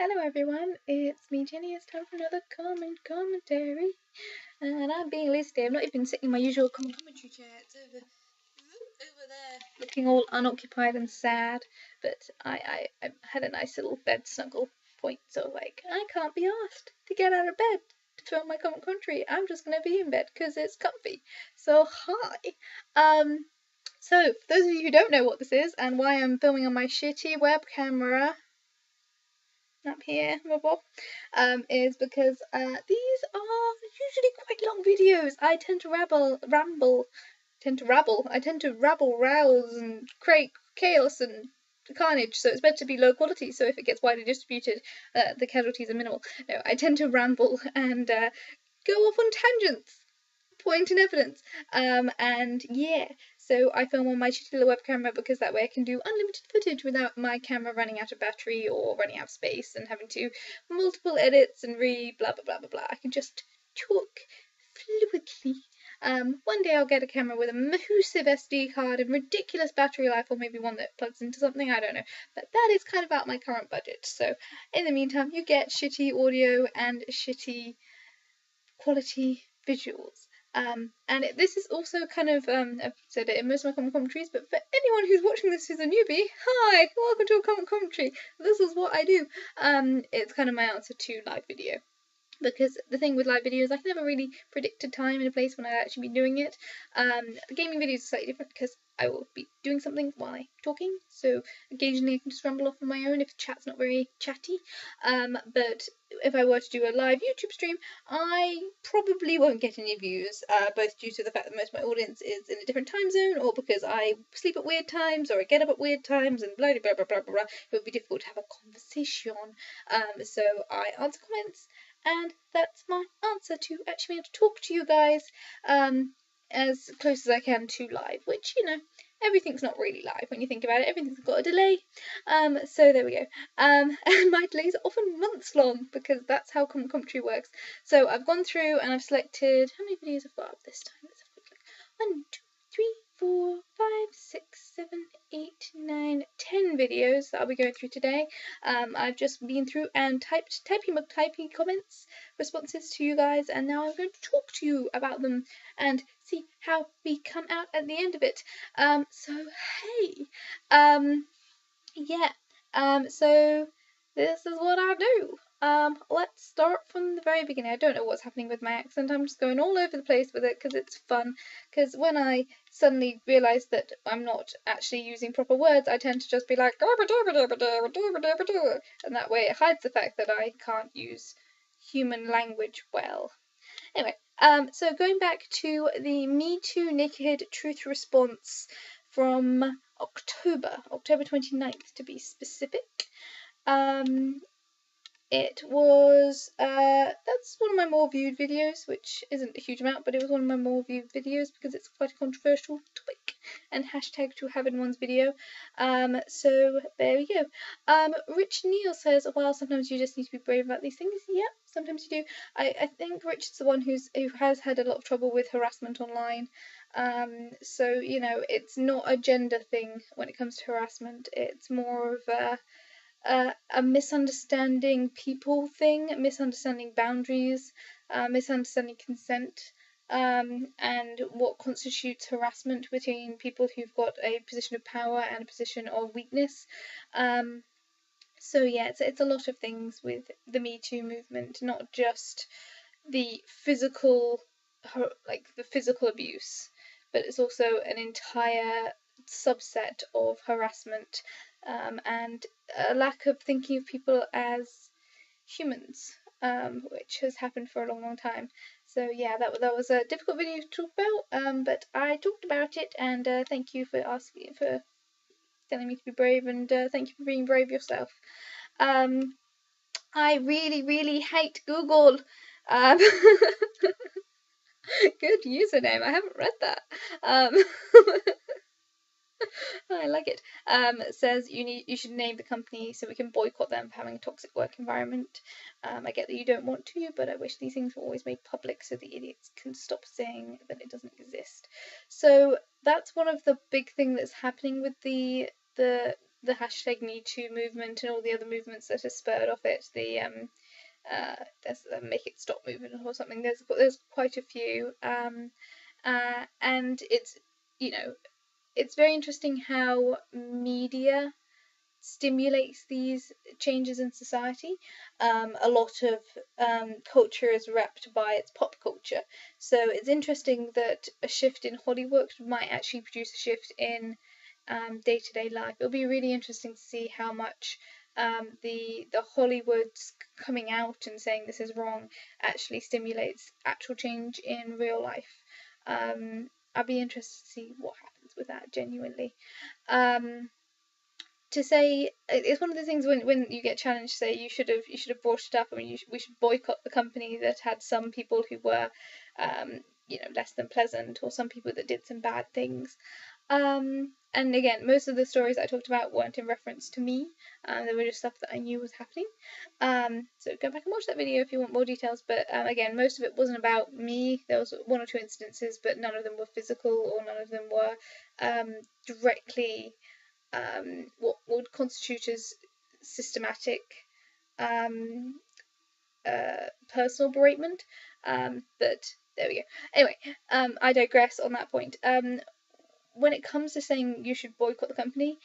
Hello everyone, it's me Jenny. It's time for another commentary, and I'm being listed. I'm not even sitting in my usual commentary chair. It's over there, looking all unoccupied and sad. But I had a nice little bed snuggle point, so like I can't be asked to get out of bed to film my commentary. I'm just gonna be in bed because it's comfy. So hi. So for those of you who don't know what this is and why I'm filming on my shitty web camera up here, is because these are usually quite long videos. I tend to rabble, rouse, and create chaos and carnage, so it's better to be low quality, so if it gets widely distributed, the casualties are minimal. No, I tend to ramble and go off on tangents. Point in evidence. And yeah, so I film on my shitty little web camera because that way I can do unlimited footage without my camera running out of battery or running out of space and having to multiple edits and blah blah blah blah blah. I can just talk fluidly. One day I'll get a camera with a massive SD card and ridiculous battery life, or maybe one that plugs into something, I don't know. But that is kind of out my current budget. So in the meantime, you get shitty audio and shitty quality visuals. And this is also kind of, I've said it in most of my commentaries, but for anyone who's watching this who's a newbie, hi, welcome to a commentary. This is what I do. It's kind of my answer to live video. Because the thing with live videos, I can never really predict a time and a place when I'll actually be doing it. The gaming videos are slightly different because I will be doing something while I'm talking, so occasionally I can just ramble off on my own if the chat's not very chatty. But if I were to do a live YouTube stream, I probably won't get any views, both due to the fact that most of my audience is in a different time zone, or because I sleep at weird times, or I get up at weird times, and blah blah blah blah blah blah. It would be difficult to have a conversation. So I answer comments, and that's my answer to actually being able to talk to you guys as close as I can to live, which, you know, everything's not really live when you think about it. Everything's got a delay. So there we go. And my delays are often months long because that's how commentary works. So I've gone through and I've selected, how many videos I've got up this time? Let's have a quick look. 1, 2, 3, 4, 5, 6, 7, 8, 9, 10 videos that I'll be going through today. I've just been through and typing comments, responses to you guys, and now I'm going to talk to you about them and see how we come out at the end of it. So hey, yeah, so this is what I do. Let's start from the very beginning. I don't know what's happening with my accent. I'm just going all over the place with it because it's fun. Because when I suddenly realise that I'm not actually using proper words, I tend to just be like, and that way it hides the fact that I can't use human language well. Anyway, so going back to the Me Too Naked Truth response from October 29th to be specific. It was, that's one of my more viewed videos, which isn't a huge amount, but it was one of my more viewed videos because it's quite a controversial topic and hashtag to have in one's video. So there we go. Rich Neal says, well, sometimes you just need to be brave about these things. Yeah, sometimes you do. I think Rich is the one who has had a lot of trouble with harassment online. So, you know, it's not a gender thing when it comes to harassment. It's more of a misunderstanding people thing, misunderstanding boundaries, misunderstanding consent, and what constitutes harassment between people who've got a position of power and a position of weakness. So yeah, it's a lot of things with the Me Too movement, not just the physical, like the physical abuse, but it's also an entire subset of harassment, and a lack of thinking of people as humans, which has happened for a long, long time. So yeah, that was a difficult video to talk about, but I talked about it, and thank you for telling me to be brave, and thank you for being brave yourself. I really, really hate Google. Good username. I haven't read that. I like it. Says you should name the company so we can boycott them for having a toxic work environment. I get that you don't want to, but I wish these things were always made public so the idiots can stop saying that it doesn't exist. So that's one of the big things that's happening with the the hashtag #MeToo movement and all the other movements that are spurred off it. There's the Make It Stop movement or something. There's quite a few, and it's, you know, it's very interesting how media stimulates these changes in society. A lot of culture is wrapped by its pop culture, so it's interesting that a shift in Hollywood might actually produce a shift in day-to-day life. It'll be really interesting to see how much the Hollywood's coming out and saying this is wrong actually stimulates actual change in real life. I'd be interested to see what happens with that, genuinely. To say, it's one of the things when you get challenged, say you should have brought it up. I mean, we should boycott the company that had some people who were less than pleasant, or some people that did some bad things. And again, most of the stories I talked about weren't in reference to me. They were just stuff that I knew was happening. So go back and watch that video if you want more details. But again, most of it wasn't about me. There was one or two instances, but none of them were physical, or none of them were directly what would constitute as systematic personal beratement. But there we go. Anyway, I digress on that point. When it comes to saying you should boycott the company,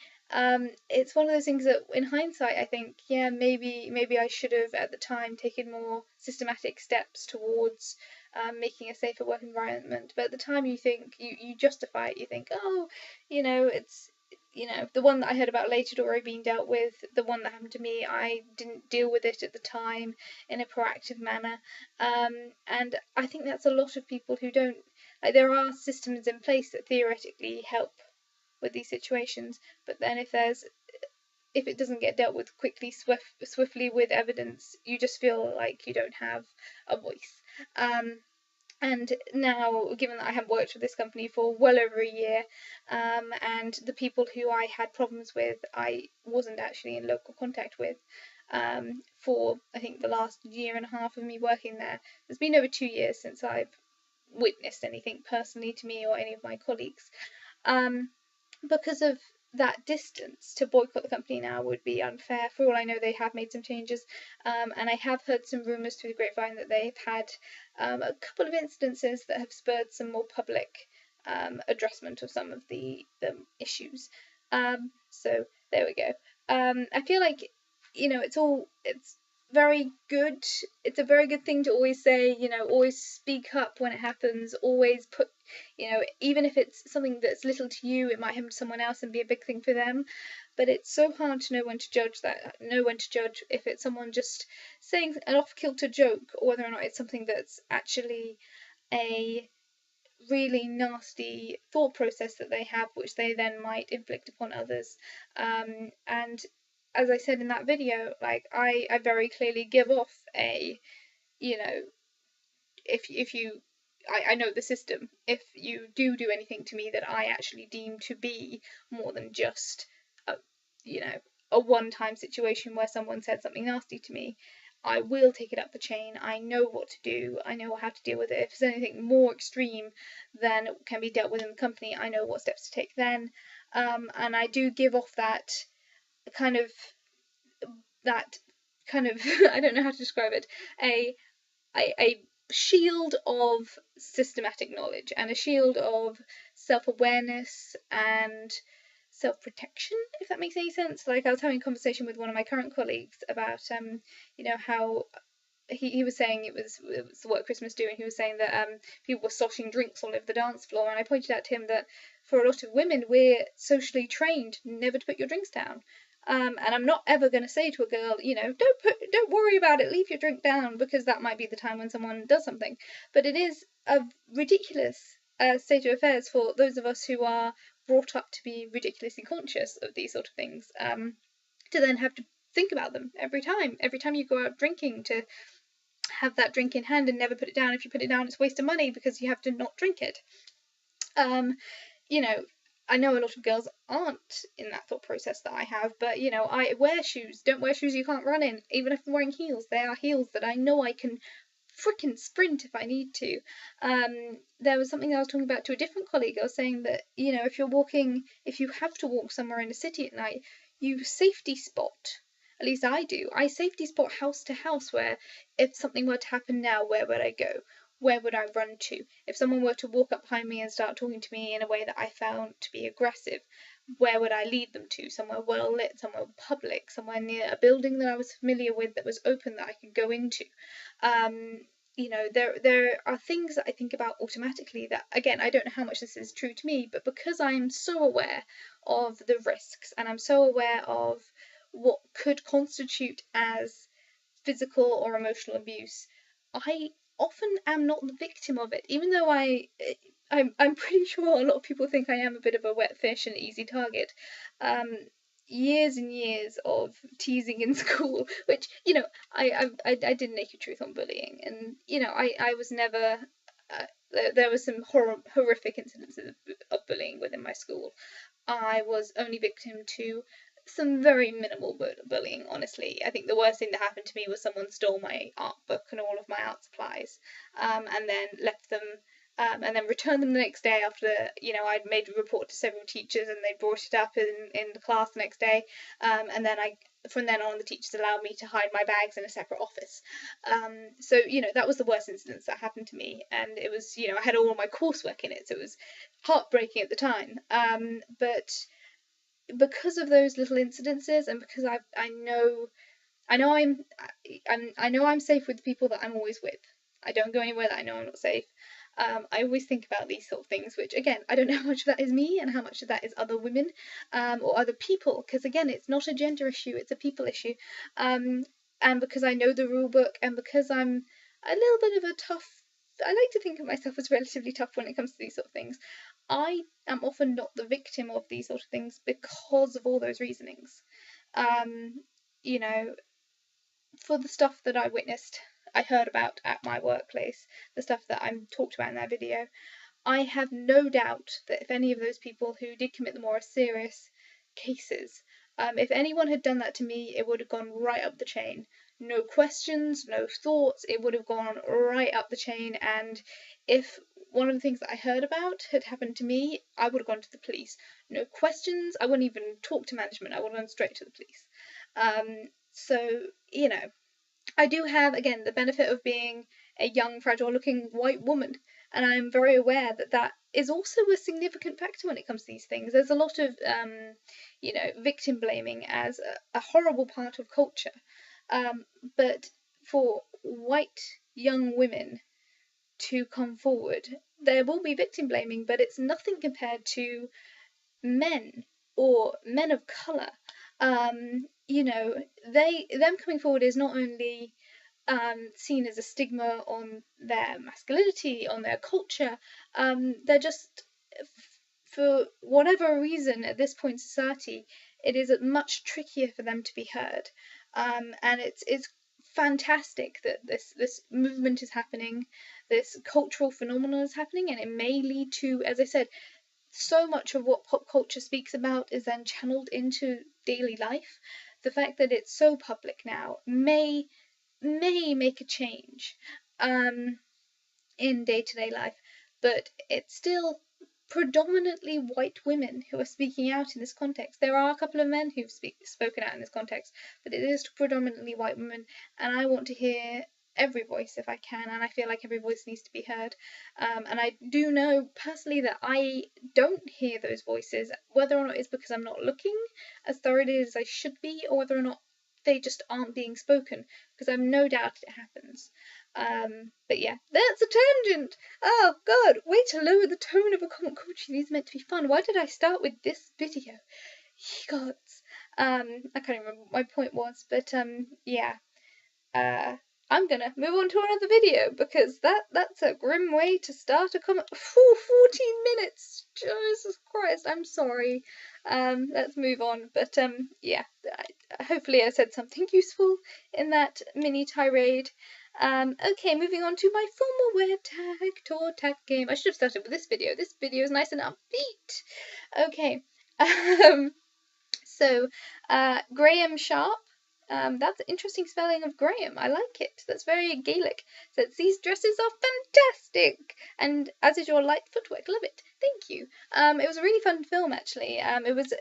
it's one of those things that, in hindsight, I think, yeah, maybe I should have at the time taken more systematic steps towards making a safer work environment. But at the time, you think you justify it. You think, oh, it's. The one that I heard about later had already been dealt with. The one that happened to me, I didn't deal with it at the time in a proactive manner. And I think that's a lot of people who don't. Like, there are systems in place that theoretically help with these situations, but then if it doesn't get dealt with quickly, swiftly with evidence, you just feel like you don't have a voice. And now, given that I haven't worked with this company for well over a year, and the people who I had problems with, I wasn't actually in local contact with for, I think, the last year and a half of me working there. It's been over 2 years since I've witnessed anything personally to me or any of my colleagues. Because of that distance, to boycott the company now would be unfair. For all I know, they have made some changes, and I have heard some rumours through the grapevine that they've had a couple of instances that have spurred some more public addressment of some of the issues. So there we go. I feel like, it's very good. It's a very good thing to always say, always speak up when it happens, always put, even if it's something that's little to you, it might happen to someone else and be a big thing for them. But it's so hard to know when to judge if it's someone just saying an off-kilter joke, or whether or not it's something that's actually a really nasty thought process that they have, which they then might inflict upon others. And as I said in that video, like, I very clearly give off a, if you, I know the system. If you do anything to me that I actually deem to be more than just a one-time situation where someone said something nasty to me, I will take it up the chain. I know what to do. I know how to deal with it. If there's anything more extreme than can be dealt with in the company, I know what steps to take then. And I do give off that kind of I don't know how to describe it, a shield of systematic knowledge, and a shield of self-awareness and self-protection, if that makes any sense. Like, I was having a conversation with one of my current colleagues about how he was saying it was what Christmas do, and he was saying that people were sloshing drinks all over the dance floor, and I pointed out to him that for a lot of women, we're socially trained never to put your drinks down. And I'm not ever going to say to a girl, don't worry about it, leave your drink down, because that might be the time when someone does something. But it is a ridiculous state of affairs for those of us who are brought up to be ridiculously conscious of these sort of things, to then have to think about them every time you go out drinking, to have that drink in hand and never put it down. If you put it down, it's a waste of money because you have to not drink it. I know a lot of girls aren't in that thought process that I have, but I wear shoes. Don't wear shoes you can't run in. Even if I'm wearing heels, they are heels that I know I can freaking sprint if I need to. There was something I was talking about to a different colleague. I was saying that, if you have to walk somewhere in a city at night, you safety spot. At least I do. I safety spot house to house, where if something were to happen now, where would I go? Where would I run to? If someone were to walk up behind me and start talking to me in a way that I found to be aggressive, where would I lead them to? Somewhere well lit, somewhere public, somewhere near a building that I was familiar with that was open that I could go into. You know, there are things that I think about automatically that, again, I don't know how much this is true to me, but because I'm so aware of the risks and I'm so aware of what could constitute as physical or emotional abuse, I often am not the victim of it, even though I'm pretty sure a lot of people think I am a bit of a wet fish and easy target. Um, Years and years of teasing in school, which, you know, I did naked truth on bullying, and, you know, I was never. There was some horrific incidences of bullying within my school. I was only victim to some very minimal bullying, honestly. I think the worst thing that happened to me was someone stole my art book and all of my art supplies, and then left them, and then returned them the next day after, you know, I'd made a report to several teachers and they brought it up in the class the next day. And then from then on, the teachers allowed me to hide my bags in a separate office. So, you know, that was the worst incident that happened to me. And it was, you know, I had all my coursework in it, so it was heartbreaking at the time. But because of those little incidences, and because I know I know I'm safe with the people that I'm always with. I don't go anywhere that I know I'm not safe. I always think about these sort of things, which, again, I don't know how much of that is me and how much of that is other women, or other people, because, again, it's not a gender issue, it's a people issue. And because I know the rule book, and because I'm a little bit of a tough, I like to think of myself as relatively tough when it comes to these sort of things. I am often not the victim of these sort of things because of all those reasonings. You know, for the stuff that I witnessed, I heard about at my workplace, the stuff that I'm talked about in that video, I have no doubt that if any of those people who did commit the more serious cases, if anyone had done that to me, it would have gone right up the chain. No questions, no thoughts, it would have gone right up the chain. And if one of the things that I heard about had happened to me, I would have gone to the police. No questions, I wouldn't even talk to management, I would have gone straight to the police. So, you know, I do have, again, the benefit of being a young, fragile looking white woman, and I'm very aware that that is also a significant factor when it comes to these things. There's a lot of, you know, victim blaming as a horrible part of culture. But for white young women to come forward, there will be victim blaming, but it's nothing compared to men or men of colour. You know, them coming forward is not only seen as a stigma on their masculinity, on their culture. They're just, for whatever reason, at this point in society, it is much trickier for them to be heard. And it's fantastic that this movement is happening, this cultural phenomenon is happening, and it may lead to, as I said, so much of what pop culture speaks about is then channeled into daily life. The fact that it's so public now may make a change in day-to-day life, but it's still predominantly white women who are speaking out in this context. There are a couple of men who've spoken out in this context, but it is predominantly white women, and I want to hear every voice if I can, and I feel like every voice needs to be heard. And I do know personally that I don't hear those voices, whether or not it's because I'm not looking as thoroughly as I should be, or whether or not they just aren't being spoken, because I've no doubt it happens. But yeah, that's a tangent. Oh God, way to lower the tone of a comment culture. It's meant to be fun. Why did I start with this video? Ye gods. I can't remember what my point was, but yeah. I'm gonna move on to another video because that's a grim way to start a comment. 14 minutes. Jesus Christ, I'm sorry. Let's move on. But yeah, hopefully I said something useful in that mini tirade. Okay, moving on to my formal wear tag tour tag game. I should have started with this video. This video is nice and upbeat. Okay. So Graham Sharp That's interesting spelling of Graham. I like it. That's very Gaelic. So these dresses are fantastic, and as is your light footwork. Love it. Thank you. It was a really fun film actually. It was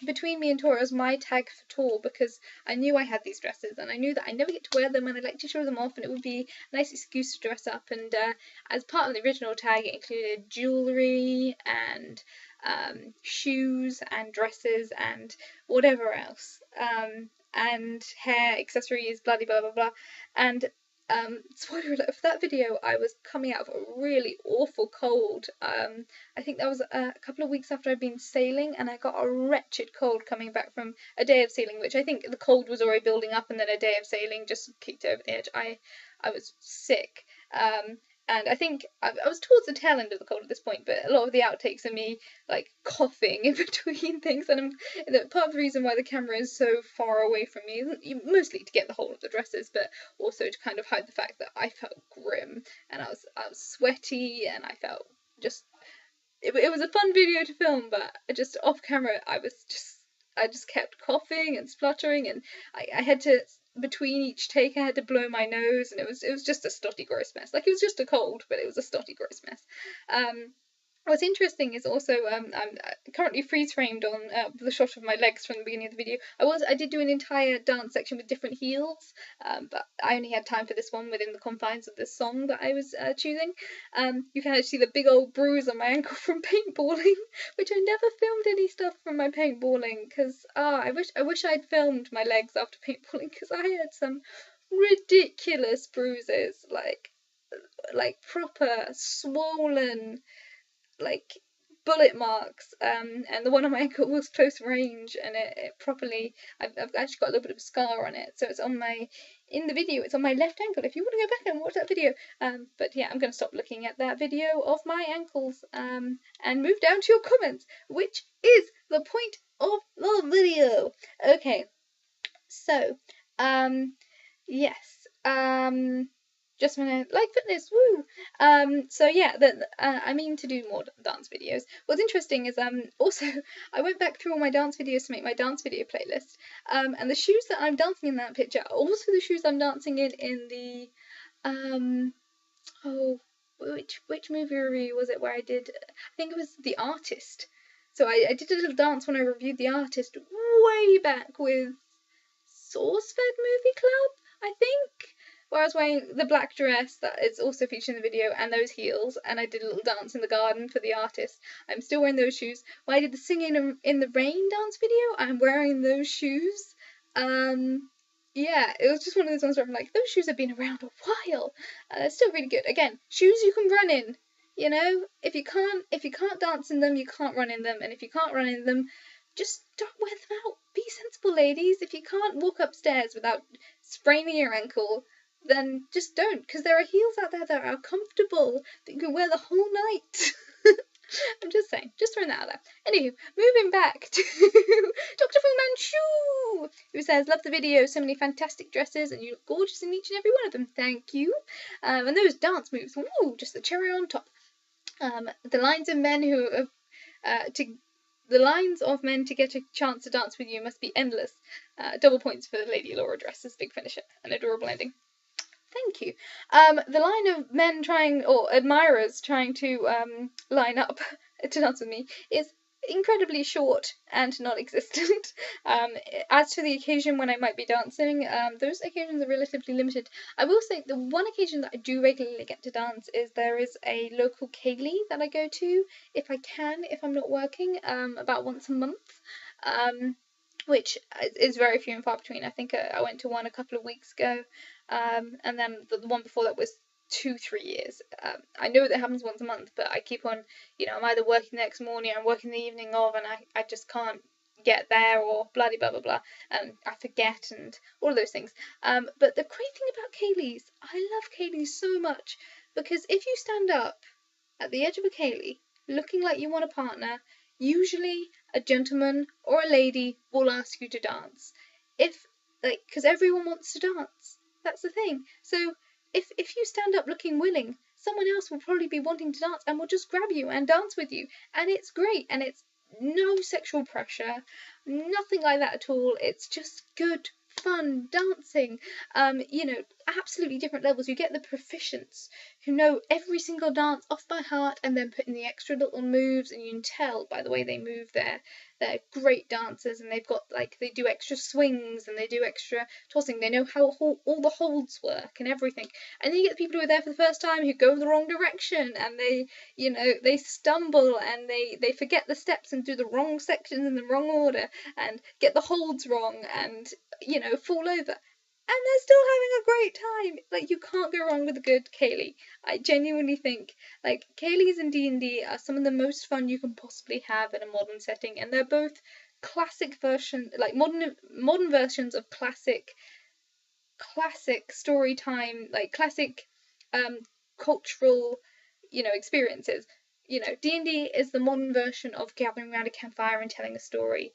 between me and Tora, it was my tag for tour because I knew I had these dresses and I knew that I never get to wear them and I'd like to show them off and it would be a nice excuse to dress up. And as part of the original tag, it included jewellery and shoes and dresses and whatever else. And hair, accessories, blah blah blah blah. And spoiler alert, for that video, I was coming out of a really awful cold. I think that was a couple of weeks after I'd been sailing, and I got a wretched cold coming back from a day of sailing, which I think the cold was already building up, and then a day of sailing just kicked over the edge. I was sick. And I think I was towards the tail end of the cold at this point, but a lot of the outtakes are me like coughing in between things, and part of the reason why the camera is so far away from me, mostly to get the whole of the dresses, but also to kind of hide the fact that I felt grim and I was sweaty and I felt just. It was a fun video to film, but just off camera I just kept coughing and spluttering, and I had to. Between each take, I had to blow my nose, and it was just a stotty gross mess. Like, it was just a cold, but it was a stotty gross mess. What's interesting is also I'm currently freeze framed on the shot of my legs from the beginning of the video. I did do an entire dance section with different heels, but I only had time for this one within the confines of this song that I was choosing. You can actually see the big old bruise on my ankle from paintballing, which I never filmed any stuff from my paintballing because I wish I'd filmed my legs after paintballing because I had some ridiculous bruises, like proper swollen, like bullet marks, and the one on my ankle was close range, and it properly. I've actually got a little bit of a scar on it, so it's on in the video. It's on my left ankle. If you want to go back and watch that video, but yeah, I'm going to stop looking at that video of my ankles, and move down to your comments, which is the point of the video. Okay, so yes, just a minute, like fitness, woo! So yeah, I mean to do more dance videos. What's interesting is also I went back through all my dance videos to make my dance video playlist, and the shoes that I'm dancing in that picture are also the shoes I'm dancing in the oh, which movie review was it where I did? I think it was The Artist. So I did a little dance when I reviewed The Artist way back with Sourcefed Movie Club, I think, where I was wearing the black dress that is also featured in the video and those heels, and I did a little dance in the garden for The Artist. I'm still wearing those shoes. When I did the Singing in the Rain dance video, I'm wearing those shoes. Yeah, it was just one of those ones where I'm like, those shoes have been around a while. They're still really good. Again, shoes you can run in. You know, if you can't dance in them, you can't run in them, and if you can't run in them, just don't wear them out. Be sensible, ladies. If you can't walk upstairs without spraining your ankle, then just don't, because there are heels out there that are comfortable that you can wear the whole night. I'm just saying, just throwing that out there. Anywho, moving back to Dr. Fu Manchu, who says, love the video, so many fantastic dresses, and you look gorgeous in each and every one of them. Thank you. And those dance moves, woo, just the cherry on top. The lines of men who the lines of men to get a chance to dance with you must be endless. Double points for Lady Laura dresses, big finisher, an adorable ending. Thank you. The line of men trying, or admirers trying to line up to dance with me is incredibly short and non-existent. As to the occasion when I might be dancing, those occasions are relatively limited. I will say the one occasion that I do regularly get to dance is there is a local ceilidh that I go to if I can, if I'm not working, about once a month. Which is very few and far between. I think I went to one a couple of weeks ago, and then the one before that was 2-3 years. I know that happens once a month, but I keep on, I'm either working the next morning or I'm working the evening of, and I just can't get there, or bloody blah blah blah, and I forget and all of those things. But the great thing about ceilidhs, I love ceilidhs so much, because if you stand up at the edge of a ceilidh looking like you want a partner, usually a gentleman or a lady will ask you to dance. Because everyone wants to dance. That's the thing. So if you stand up looking willing, someone else will probably be wanting to dance and will just grab you and dance with you. And it's great. And it's no sexual pressure, nothing like that at all. It's just good fun dancing, you know, absolutely different levels. You get the proficients who know every single dance off by heart and then put in the extra little moves, and you can tell by the way they move they're great dancers, and they've got like they do extra swings and they do extra tossing. They know how all the holds work and everything. And then you get the people who are there for the first time who go the wrong direction, and they, you know, they stumble and they forget the steps and do the wrong sections in the wrong order and get the holds wrong and, you know, fall over. And they're still having a great time. Like, you can't go wrong with a good Kaylee. I genuinely think, like, Kayleys in D&D are some of the most fun you can possibly have in a modern setting, and they're both classic version, like modern versions of classic story time, like classic um cultural, you know, experiences. You know, D&D is the modern version of gathering around a campfire and telling a story.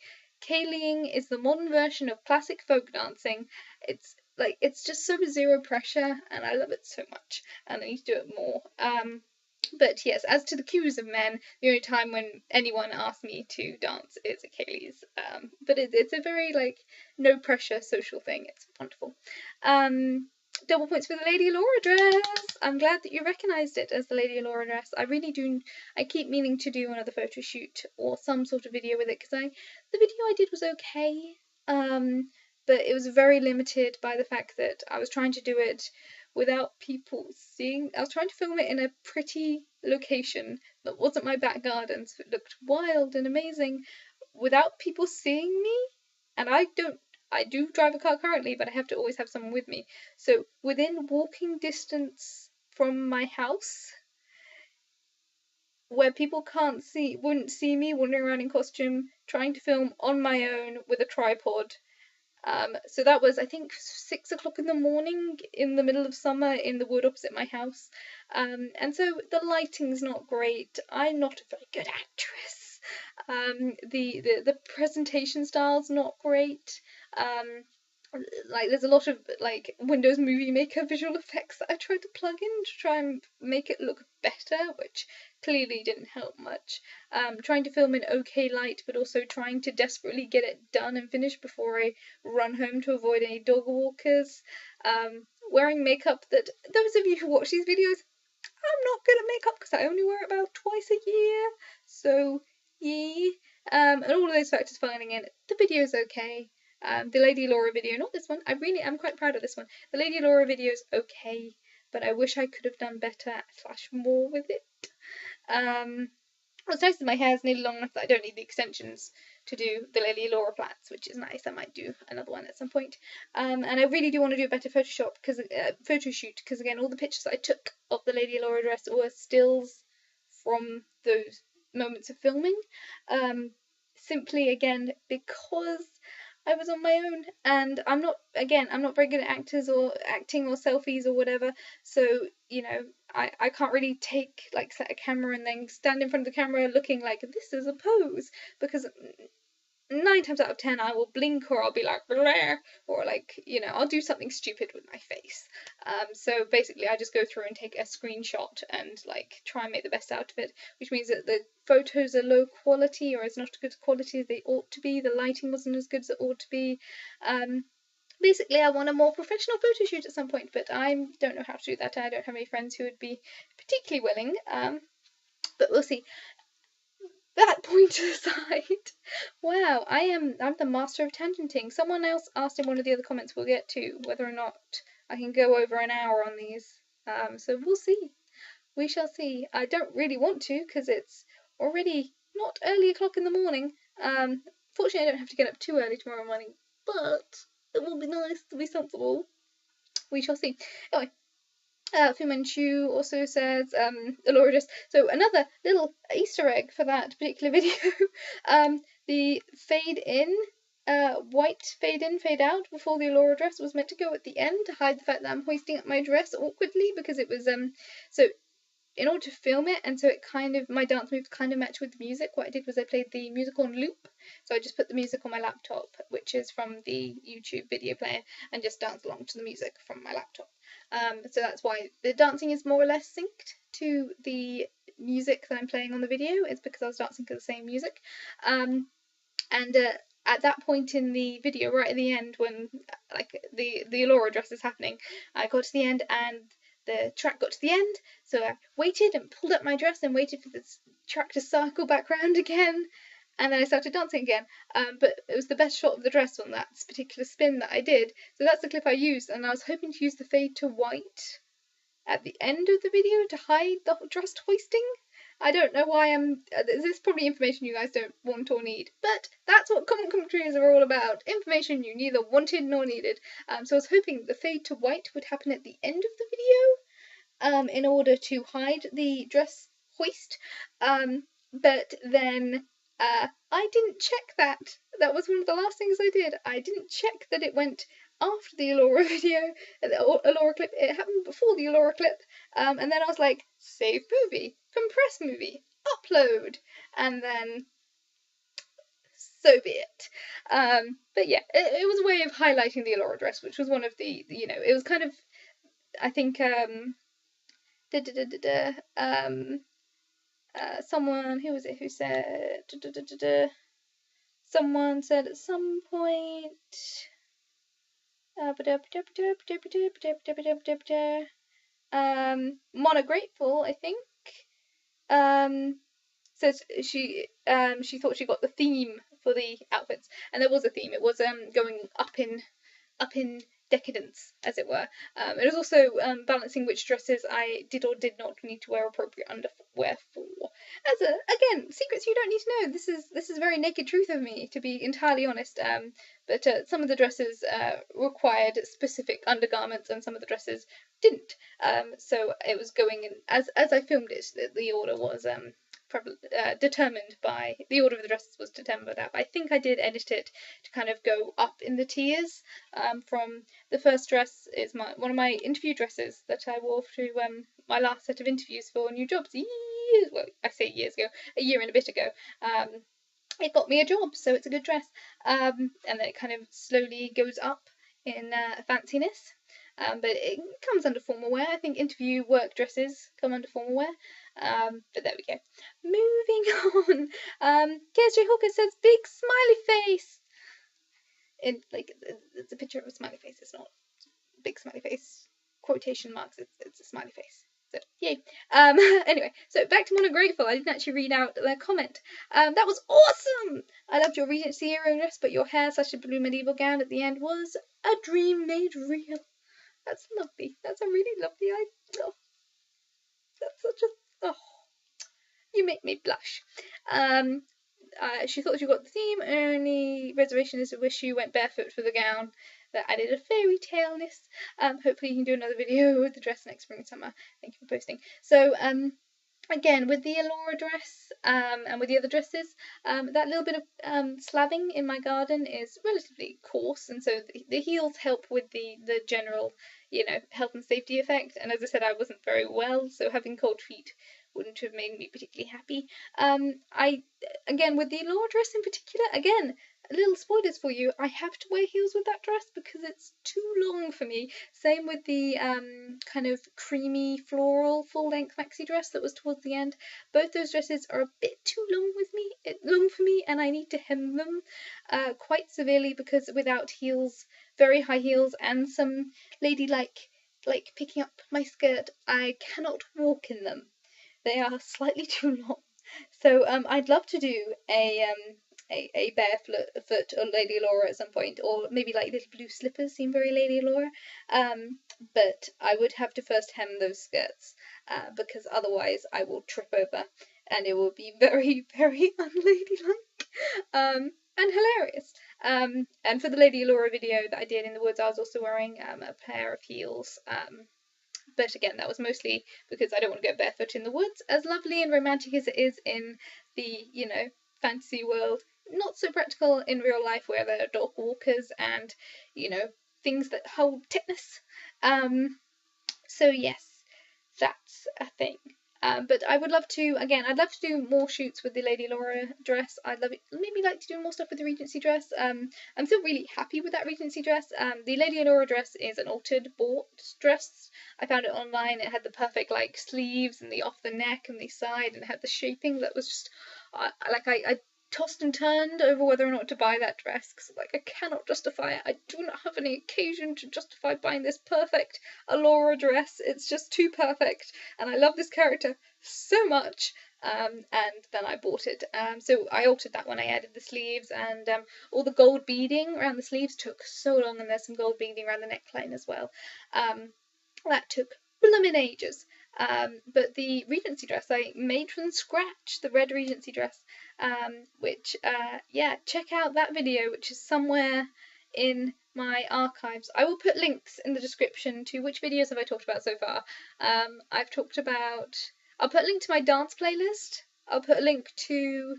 Kayleeing is the modern version of classic folk dancing. It's like, it's just so zero pressure, and I love it so much, and I need to do it more. But yes, as to the cues of men, the only time when anyone asks me to dance is at Kaylee's. But it's a very, like, no pressure social thing. It's wonderful. Double points for the Lady Laura dress. I'm glad that you recognised it as the Lady Laura dress. I really do. I keep meaning to do another photo shoot or some sort of video with it, because the video I did was okay. But it was very limited by the fact that I was trying to do it without people seeing. I was trying to film it in a pretty location that wasn't my back garden, so it looked wild and amazing without people seeing me. And I do drive a car currently, but I have to always have someone with me. So within walking distance from my house, where people wouldn't see me wandering around in costume, trying to film on my own with a tripod. So that was, I think, 6 o'clock in the morning in the middle of summer in the wood opposite my house. And so the lighting's not great. I'm not a very good actress. The presentation style's not great. Like, there's a lot of like Windows Movie Maker visual effects that I tried to plug in to try and make it look better, which clearly didn't help much. Trying to film in okay light, but also trying to desperately get it done and finished before I run home to avoid any dog walkers. Wearing makeup that those of you who watch these videos, I'm not good at makeup because I only wear it about twice a year. So yeah. And all of those factors filing in, the video's okay. The Lady Laura video, not this one. I really am quite proud of this one. The Lady Laura video is okay, but I wish I could have done better / more with it. What's nice is my hair is nearly long enough that I don't need the extensions to do the Lady Laura plaits, which is nice. I might do another one at some point. And I really do want to do a better photo shoot, because again, all the pictures I took of the Lady Laura dress were stills from those moments of filming. Simply again because I was on my own, and I'm not very good at acting or selfies or whatever, so, you know, I can't really set a camera and then stand in front of the camera looking like this is a pose, because 9 times out of 10 I will blink, or I'll be like bleh, or like, you know, I'll do something stupid with my face. So basically I just go through and take a screenshot and like try and make the best out of it, which means that the photos are low quality or as not as good quality as they ought to be. The lighting wasn't as good as it ought to be. Basically I want a more professional photo shoot at some point, but I don't know how to do that. I don't have any friends who would be particularly willing, but we'll see. That point aside, wow, I'm the master of tangenting. Someone else asked in one of the other comments we'll get to whether or not I can go over an hour on these. So we'll see. We shall see. I don't really want to, because it's already not early o'clock in the morning. Fortunately I don't have to get up too early tomorrow morning, but it will be nice to be sensible. We shall see. Anyway, Fu Manchu also says, Laura just, so another little Easter egg for that particular video. The fade in, white fade in, fade out before the Laura dress was meant to go at the end to hide the fact that I'm hoisting up my dress awkwardly, because it was, so in order to film it, and so it kind of, my dance moves kind of match with the music, what I did was I played the music on loop. So I just put the music on my laptop, which is from the YouTube video player, and just dance along to the music from my laptop. So that's why the dancing is more or less synced to the music that I'm playing on the video. It's because I was dancing to the same music. And at that point in the video, right at the end, when like the Allura dress is happening, I got to the end and the track got to the end, so I waited and pulled up my dress and waited for the track to circle back round again, and then I started dancing again. But it was the best shot of the dress on that particular spin that I did, so that's the clip I used, and I was hoping to use the fade to white at the end of the video to hide the dress hoisting. I don't know why this is probably information you guys don't want or need, but that's what commentaries are all about. Information you neither wanted nor needed. So I was hoping the fade to white would happen at the end of the video, in order to hide the dress hoist. But then I didn't check that. That was one of the last things I did. I didn't check that it went after the Allura video, the Allura clip. It happened before the Allura clip. And then I was like, save movie, compress movie, upload, and then so be it. But yeah, it was a way of highlighting the Allura dress, which was one of the, it was kind of, I think, someone, who was it who said, someone said at some point, Mona Grateful, I think, says she thought she got the theme for the outfits, and there was a theme. It was going up in decadence, as it were. It was also balancing which dresses I did or did not need to wear appropriate underwear for. Again, secrets you don't need to know. This is very naked truth of me, to be entirely honest. But some of the dresses required specific undergarments, and some of the dresses didn't. So it was going in as I filmed it. The order was determined by the order of the dresses was determined by that. But I think I did edit it to kind of go up in the tiers. From the first dress is one of my interview dresses that I wore to my last set of interviews for new jobs. Well, I say years ago, a year and a bit ago. It got me a job, so it's a good dress. And then it kind of slowly goes up in fanciness. But it comes under formal wear. I think interview work dresses come under formal wear. But there we go. Moving on. KSJ Hawker says big smiley face. It's a picture of a smiley face. It's not a big smiley face. Quotation marks. It's a smiley face. So yay. Anyway, so back to Mona Grateful. I didn't actually read out their comment. That was awesome. I loved your Regency hero dress, but your hair / a blue medieval gown at the end was a dream made real. That's lovely. That's a really lovely idea. Oh, that's such a... Oh, you make me blush. She thought she got the theme. Only reservation is to wish you went barefoot for the gown. That added a fairy tale-ness. Hopefully you can do another video with the dress next spring and summer. Thank you for posting. So, again, with the Allura dress and with the other dresses, that little bit of slabbing in my garden is relatively coarse, and so the heels help with the general, health and safety effect. And as I said, I wasn't very well, so having cold feet wouldn't have made me particularly happy. Again, with the Allura dress in particular, again, little spoilers for you, I have to wear heels with that dress because it's too long for me. Same with the kind of creamy floral full-length maxi dress that was towards the end. Both those dresses are a bit too long for me, and I need to hem them quite severely because without heels, very high heels, and some ladylike, like picking up my skirt, I cannot walk in them. They are slightly too long. So I'd love to do a barefoot or Lady Allura at some point, or maybe like little blue slippers seem very Lady Allura. But I would have to first hem those skirts because otherwise I will trip over and it will be very, very unladylike and hilarious. And for the Lady Allura video that I did in the woods, I was also wearing a pair of heels. But again, that was mostly because I don't want to go barefoot in the woods. As lovely and romantic as it is in the, fantasy world, not so practical in real life where there are dog walkers and, things that hold tetanus. So yes, that's a thing. But I would love to, again, I'd love to do more shoots with the Lady Allura dress. I'd maybe like to do more stuff with the Regency dress. I'm still really happy with that Regency dress. The Lady Allura dress is an bought dress. I found it online. It had the perfect, sleeves and the off the neck and the side, and it had the shaping that was just, tossed and turned over whether or not to buy that dress, because like I cannot justify it. I do not have any occasion to justify buying this perfect Alora dress. It's just too perfect, and I love this character so much. And then I bought it. So I altered that when I added the sleeves, and all the gold beading around the sleeves took so long, and there's some gold beading around the neckline as well. That took bloomin' ages. But the Regency dress I made from scratch, the red Regency dress, which, yeah, check out that video, which is somewhere in my archives. I will put links in the description to which videos have I talked about so far. I'll put a link to my dance playlist. I'll put a link to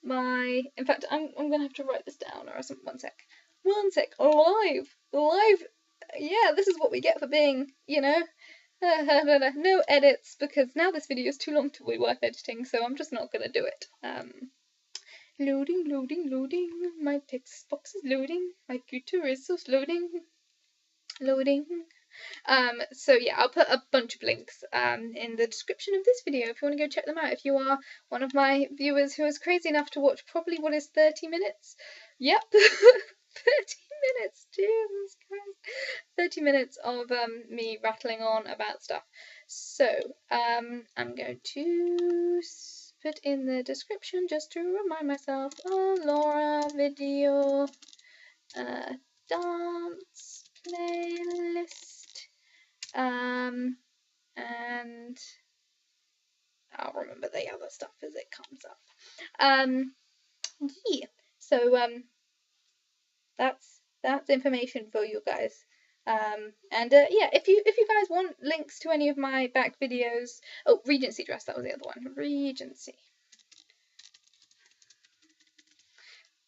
in fact, I'm gonna have to write this down, or something. One sec, live, yeah, this is what we get for being, no edits, because now this video is too long to be worth editing, so I'm just not gonna do it. Loading, my text box is loading, my computer is just loading. So yeah, I'll put a bunch of links in the description of this video if you want to go check them out. If you are one of my viewers who is crazy enough to watch probably what is 30 minutes. Yep, 30 minutes, Jesus Christ. 30 minutes of me rattling on about stuff. So I'm going to put in the description just to remind myself, Laura video dance playlist. And I'll remember the other stuff as it comes up. Yeah. So that's information for you guys. And yeah, if you guys want links to any of my back videos, Regency dress, that was the other one, Regency.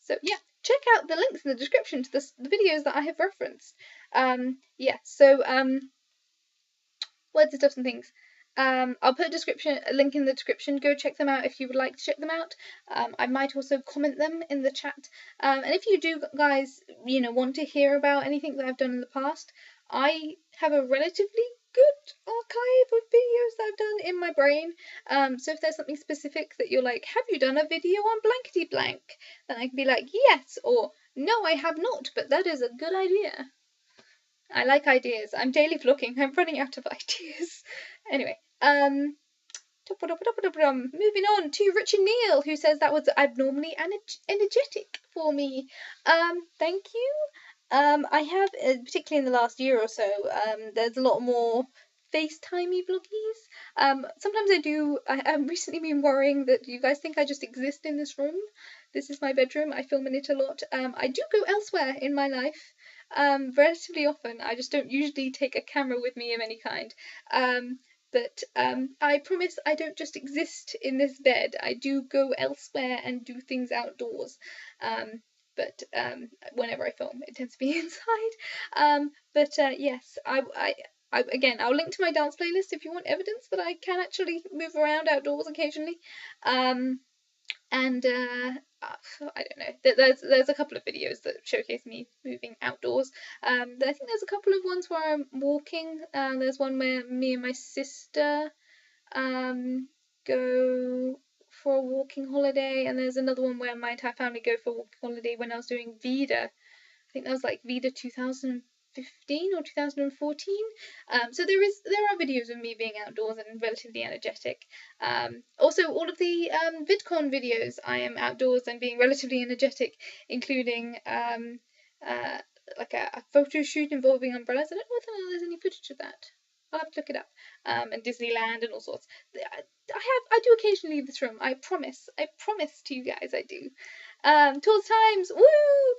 So yeah, check out the links in the description to the videos that I have referenced. Yeah. So words and stuff and things. I'll put a link in the description. Go check them out if you would like to check them out. I might also comment them in the chat. And if you do, guys, want to hear about anything that I've done in the past, I have a relatively good archive of videos that I've done in my brain. So if there's something specific that you're like, have you done a video on blankety blank? Then I can be like, yes, or no, I have not, but that is a good idea. I like ideas. I'm daily vlogging. I'm running out of ideas. Anyway, moving on to Richard Neal, who says that was abnormally energetic for me. Thank you. I have, particularly in the last year or so, there's a lot more FaceTimey vloggies. Sometimes I do. I've recently been worrying that you guys think I just exist in this room. This is my bedroom. I film in it a lot. I do go elsewhere in my life. Relatively often. I just don't usually take a camera with me of any kind. But I promise I don't just exist in this bed. I do go elsewhere and do things outdoors. But whenever I film, it tends to be inside. But yes, again, I'll link to my dance playlist if you want evidence that I can actually move around outdoors occasionally. And I don't know. There's a couple of videos that showcase me moving outdoors. I think there's a couple of ones where I'm walking. There's one where me and my sister go for a walking holiday, and there's another one where my entire family go for a walking holiday when I was doing Vida. I think that was like Vida 2015 or 2014. So there are videos of me being outdoors and relatively energetic. Also, all of the VidCon videos, I am outdoors and being relatively energetic, including like a photo shoot involving umbrellas. I don't know whether there's any footage of that. I'll have to look it up. And Disneyland and all sorts. I do occasionally leave this room. I promise to you guys I do. Towards Times, woo!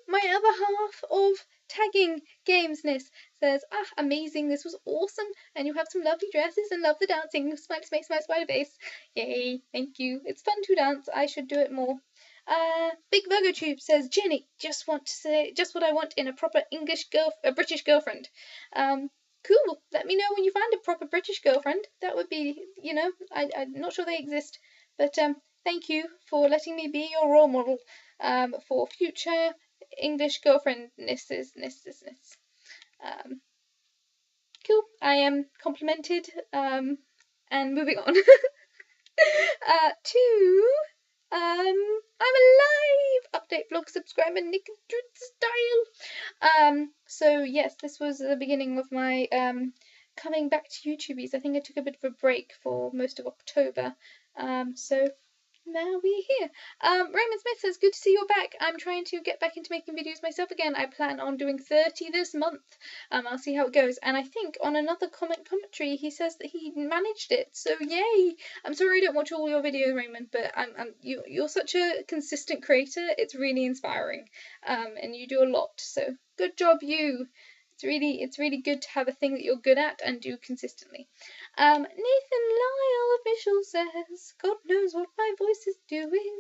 My other half of tagging gamesness says, amazing, this was awesome, and you have some lovely dresses and love the dancing. Smiley face, smiley face. Yay, thank you. It's fun to dance. I should do it more. Big Virgo Tube says, Jenny, just want to say just what I want in a proper British girlfriend. Cool. Let me know when you find a proper British girlfriend. That would be, I'm not sure they exist, but thank you for letting me be your role model for future English girlfriendnesses. Cool. I am complimented. And moving on to I'm alive! Update vlog subscriber Nick style. So yes, this was the beginning of my coming back to YouTubies. I think I took a bit of a break for most of October. So now we're here. Raymond Smith says, good to see you're back. I'm trying to get back into making videos myself again. I plan on doing 30 this month. I'll see how it goes. And I think on another commentary, he says that he managed it. So yay! I'm sorry I don't watch all your videos, Raymond, but you're such a consistent creator. It's really inspiring. And you do a lot. So good job, you. It's really good to have a thing that you're good at and do consistently. Nathan Lyle official says, God knows what my voice is doing.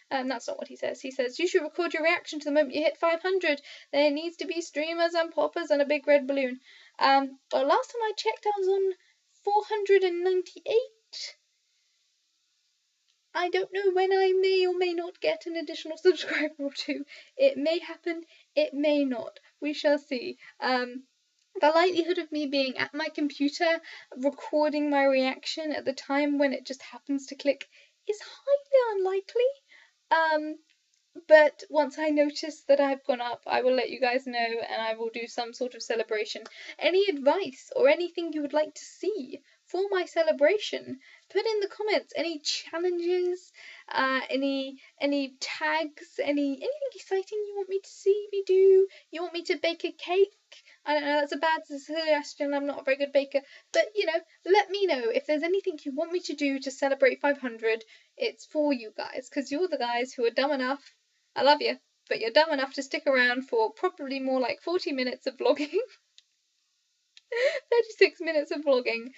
That's not what he says. He says, you should record your reaction to the moment you hit 500. There needs to be streamers and poppers and a big red balloon. Well, last time I checked, I was on 498. I don't know when I may or may not get an additional subscriber or two. It may happen, it may not. We shall see. The likelihood of me being at my computer recording my reaction at the time when it just happens to click is highly unlikely. But once I notice that I've gone up, I will let you guys know and I will do some sort of celebration. Any advice or anything you would like to see for my celebration, put in the comments. Any challenges, any tags, anything exciting you want me to see me do? You want me to bake a cake? I don't know, that's a bad suggestion. I'm not a very good baker. But, let me know if there's anything you want me to do to celebrate 500. It's for you guys, because you're the guys who are dumb enough. I love you, but you're dumb enough to stick around for probably more like 40 minutes of vlogging. 36 minutes of vlogging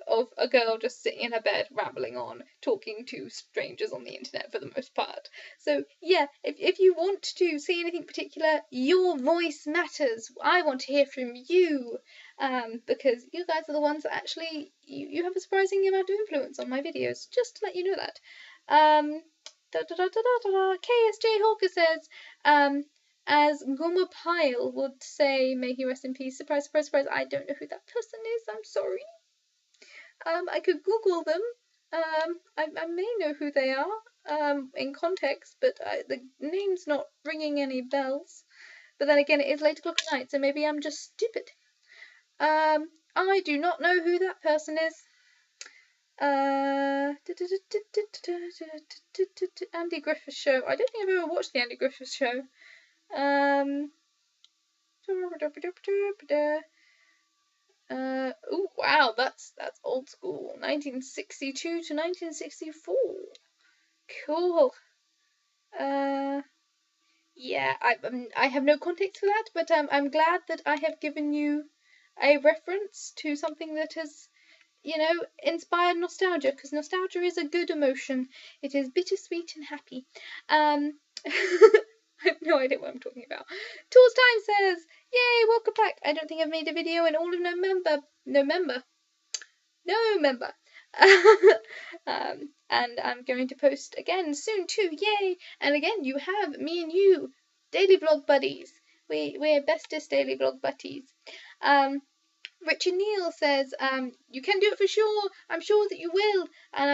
of a girl just sitting in her bed rambling on, talking to strangers on the internet for the most part. So yeah, if you want to see anything particular, your voice matters. I want to hear from you, because you guys are the ones that actually, you have a surprising amount of influence on my videos, just to let you know that. KSJ Hawker says, as Guma Pyle would say, may he rest in peace. Surprise, surprise, surprise. I don't know who that person is. I'm sorry. I could Google them. I may know who they are in context, but the name's not ringing any bells. But then again, it is late o'clock at night, so maybe I'm just stupid. I do not know who that person is. Andy Griffith Show. I don't think I've ever watched the Andy Griffith Show. Oh wow, that's old school. 1962 to 1964. Cool. Yeah, I have no context for that, but I'm glad that I have given you a reference to something that has, inspired nostalgia, because nostalgia is a good emotion. It is bittersweet and happy. I have no idea what I'm talking about. Tools Time says, yay, welcome back. I don't think I've made a video in all of November. And I'm going to post again soon too, yay. And again, you have me and you, daily vlog buddies. We're bestest daily vlog buddies. Richard Neal says, you can do it for sure. I'm sure that you will. And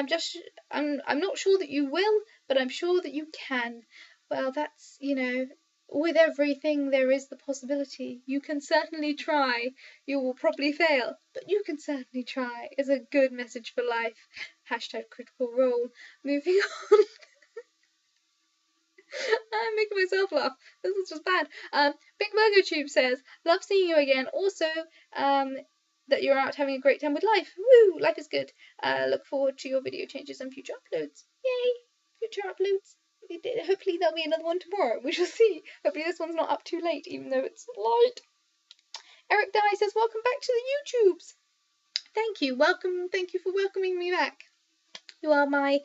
I'm not sure that you will, but I'm sure that you can. Well, that's, with everything there is the possibility. You can certainly try. You will probably fail, but you can certainly try. Is a good message for life. Hashtag critical role. Moving on. I'm making myself laugh. This is just bad. Big Burger Tube says, love seeing you again. Also, that you're out having a great time with life. Woo! Life is good. Look forward to your video changes and future uploads. Yay! Future uploads. Hopefully there'll be another one tomorrow. We shall see. Hopefully this one's not up too late, even though it's light. Eric Dye says, welcome back to the YouTubes. Thank you. Welcome. Thank you for welcoming me back. You are my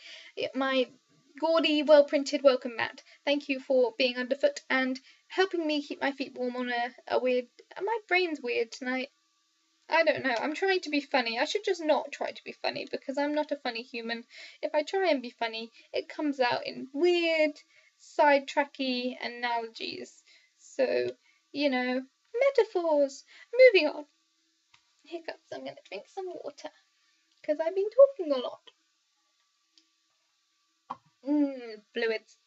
gaudy, well-printed welcome mat. Thank you for being underfoot and helping me keep my feet warm on a weird... My brain's weird tonight. I don't know. I'm trying to be funny. I should just not try to be funny because I'm not a funny human. If I try and be funny, it comes out in weird, sidetracky analogies. So, metaphors. Moving on. Hiccups. I'm going to drink some water because I've been talking a lot. Fluids.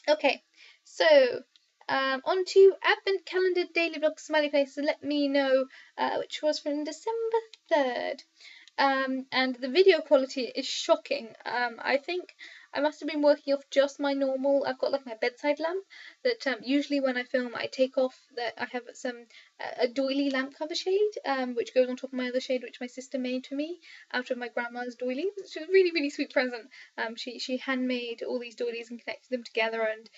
Okay, so on to Advent Calendar Daily Vlog Smiley Face. Let me know which was from December 3rd. And the video quality is shocking. I think I must have been working off just my normal. I've got like my bedside lamp that usually when I film I take off. That I have some a doily lamp cover shade, which goes on top of my other shade, which my sister made for me out of my grandma's doily. It's a really really sweet present. She handmade all these doilies and connected them together, and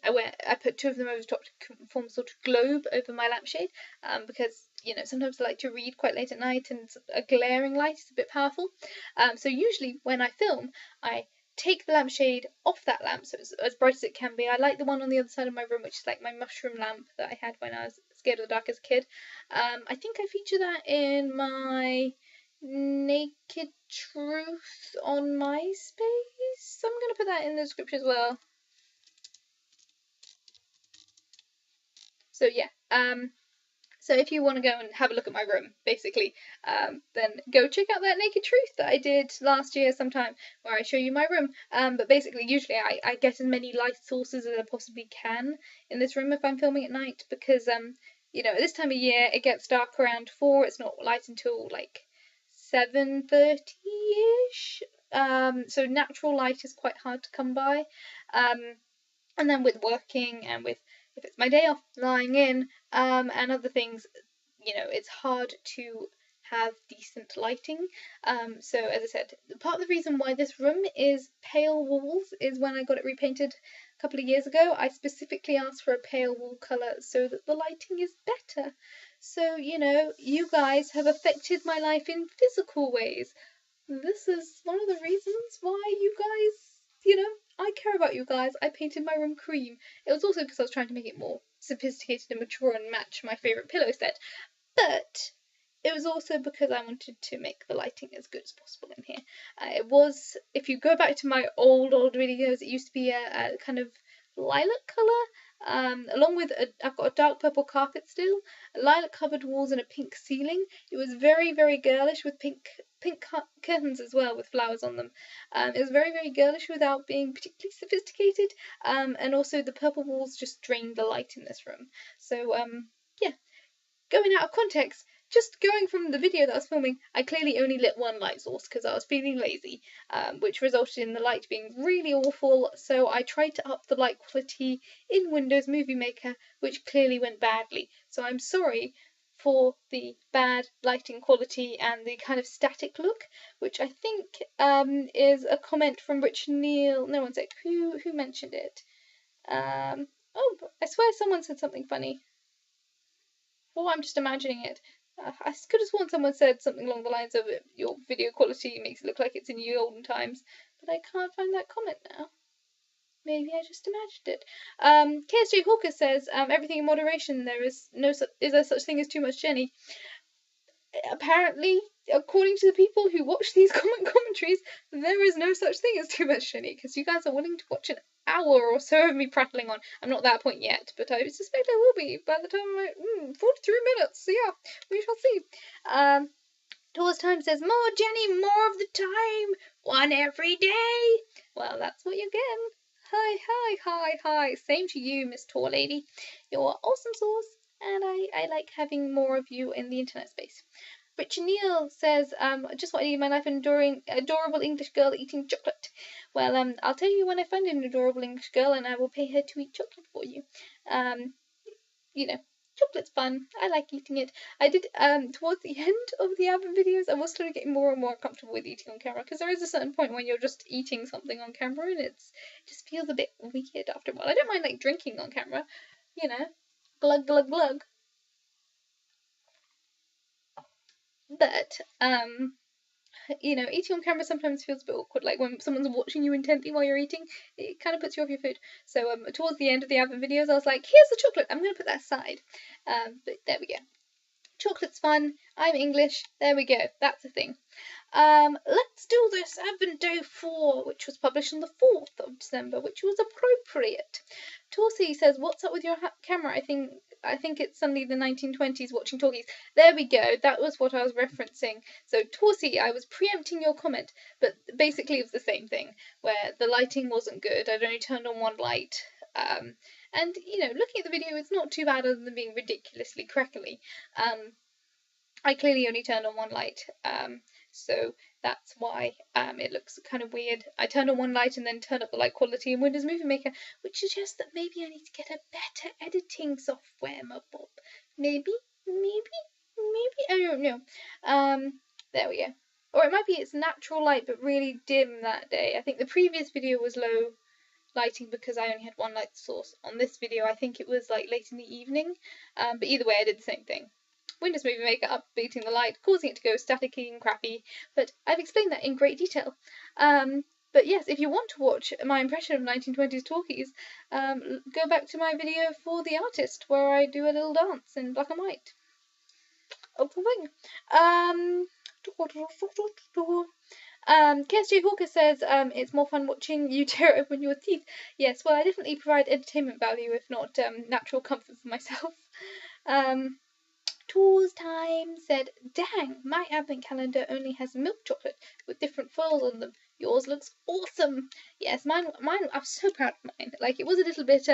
I put two of them over the top to form a sort of globe over my lampshade, because sometimes I like to read quite late at night and a glaring light is a bit powerful. So usually when I film, I take the lampshade off that lamp so it's as bright as it can be. I like the one on the other side of my room, which is like my mushroom lamp that I had when I was scared of the dark as a kid. I think I feature that in my Naked Truth on MySpace. I'm going to put that in the description as well. So yeah, so if you want to go and have a look at my room, basically, then go check out that Naked Truth that I did last year sometime, where I show you my room. But basically, usually I get as many light sources as I possibly can in this room if I'm filming at night, because at this time of year it gets dark around 4. It's not light until like 7:30ish. So natural light is quite hard to come by. And then with working and with if it's my day off lying in and other things, it's hard to have decent lighting. So as I said, part of the reason why this room is pale walls is when I got it repainted a couple of years ago, I specifically asked for a pale wall colour so that the lighting is better. So, you guys have affected my life in physical ways. This is one of the reasons why you guys, I care about you guys. I painted my room cream. It was also because I was trying to make it more sophisticated and mature and match my favourite pillow set. But it was also because I wanted to make the lighting as good as possible in here. If you go back to my old videos, it used to be a kind of lilac colour, along with I've got a dark purple carpet still, lilac covered walls and a pink ceiling. It was very, very girlish with pink curtains as well with flowers on them. It was very, very girlish without being particularly sophisticated, and also the purple walls just drained the light in this room. So yeah, going out of context, just going from the video that I was filming, I clearly only lit one light source because I was feeling lazy, which resulted in the light being really awful. So I tried to up the light quality in Windows Movie Maker, which clearly went badly. So I'm sorry for the bad lighting quality and the kind of static look, which I think is a comment from Rich Neal. No, one sec. Who mentioned it? Oh, I swear someone said something funny. Or I'm just imagining it. I could have sworn someone said something along the lines of your video quality makes it look like it's in the olden times, but I can't find that comment now. Maybe I just imagined it. KSJ Hawker says everything in moderation. Is there such thing as too much Jenny? Apparently, according to the people who watch these commentaries, there is no such thing as too much Jenny, because you guys are willing to watch an hour or so of me prattling on. I'm not at that point yet, but I suspect I will be by the time 43 minutes. So yeah, we shall see. Towards Time says, more Jenny, more of the time, one every day. Well, that's what you're getting. Hi. Same to you, Miss Tall Lady. You're awesome sauce, and I like having more of you in the internet space. Richard Neal says, just what I need in my life, an adorable English girl eating chocolate. Well, I'll tell you when I find an adorable English girl, and I will pay her to eat chocolate for you. Chocolate's fun. I like eating it. I did, towards the end of the Advent videos, I was slowly getting more and more comfortable with eating on camera, because there is a certain point when you're just eating something on camera, and it just feels a bit weird after a while. I don't mind, like, drinking on camera, glug, glug, glug. But, eating on camera sometimes feels a bit awkward. Like when someone's watching you intently while you're eating, it kind of puts you off your food. So towards the end of the Advent videos, I was like, here's the chocolate. I'm going to put that aside. But there we go. Chocolate's fun. I'm English. There we go. That's a thing. Let's do this Advent Day 4, which was published on the 4th of December, which was appropriate. Torsi says, "What's up with your camera? I think it's suddenly the 1920s watching talkies." There we go. That was what I was referencing. So Torsi, I was preempting your comment, but basically it was the same thing, where the lighting wasn't good. I'd only turned on one light. And looking at the video, it's not too bad other than being ridiculously crackly. I clearly only turned on one light, so that's why it looks kind of weird. I turned on one light and then turned up the light quality in Windows Movie Maker, which suggests that maybe I need to get a better editing software, my bob. Maybe, I don't know. There we go. Or it might be it's natural light but really dim that day. I think the previous video was low lighting because I only had one light source. On this video, I think it was like late in the evening, but either way, I did the same thing. Windows Movie Maker updating the light, causing it to go staticky and crappy, but I've explained that in great detail. But yes, if you want to watch my impression of 1920s talkies, go back to my video for The Artist, where I do a little dance in black and white. Open wing. KSJ Hawker says it's more fun watching you tear open your teeth. Yes, well, I definitely provide entertainment value, if not natural comfort for myself. Tours Time said, "Dang, my advent calendar only has milk chocolate with different foils on them. Yours looks awesome." Yes, mine. I'm so proud of mine. Like, it was a little bit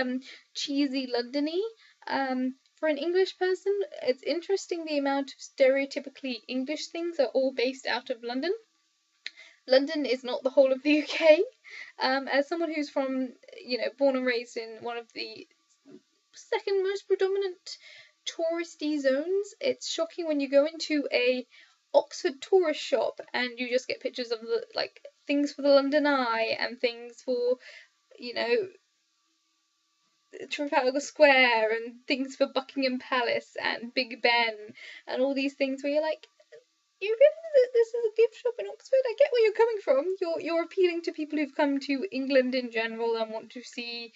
cheesy, Londony. For an English person, it's interesting the amount of stereotypically English things are all based out of London. London is not the whole of the UK. As someone who's from, born and raised in one of the second most predominant touristy zones, it's shocking when you go into a Oxford tourist shop and you just get pictures of the things for the London Eye and things for Trafalgar Square and things for Buckingham Palace and Big Ben and all these things where you're like, you realize that this is a gift shop in Oxford? I get where you're coming from. You're appealing to people who've come to England in general and want to see,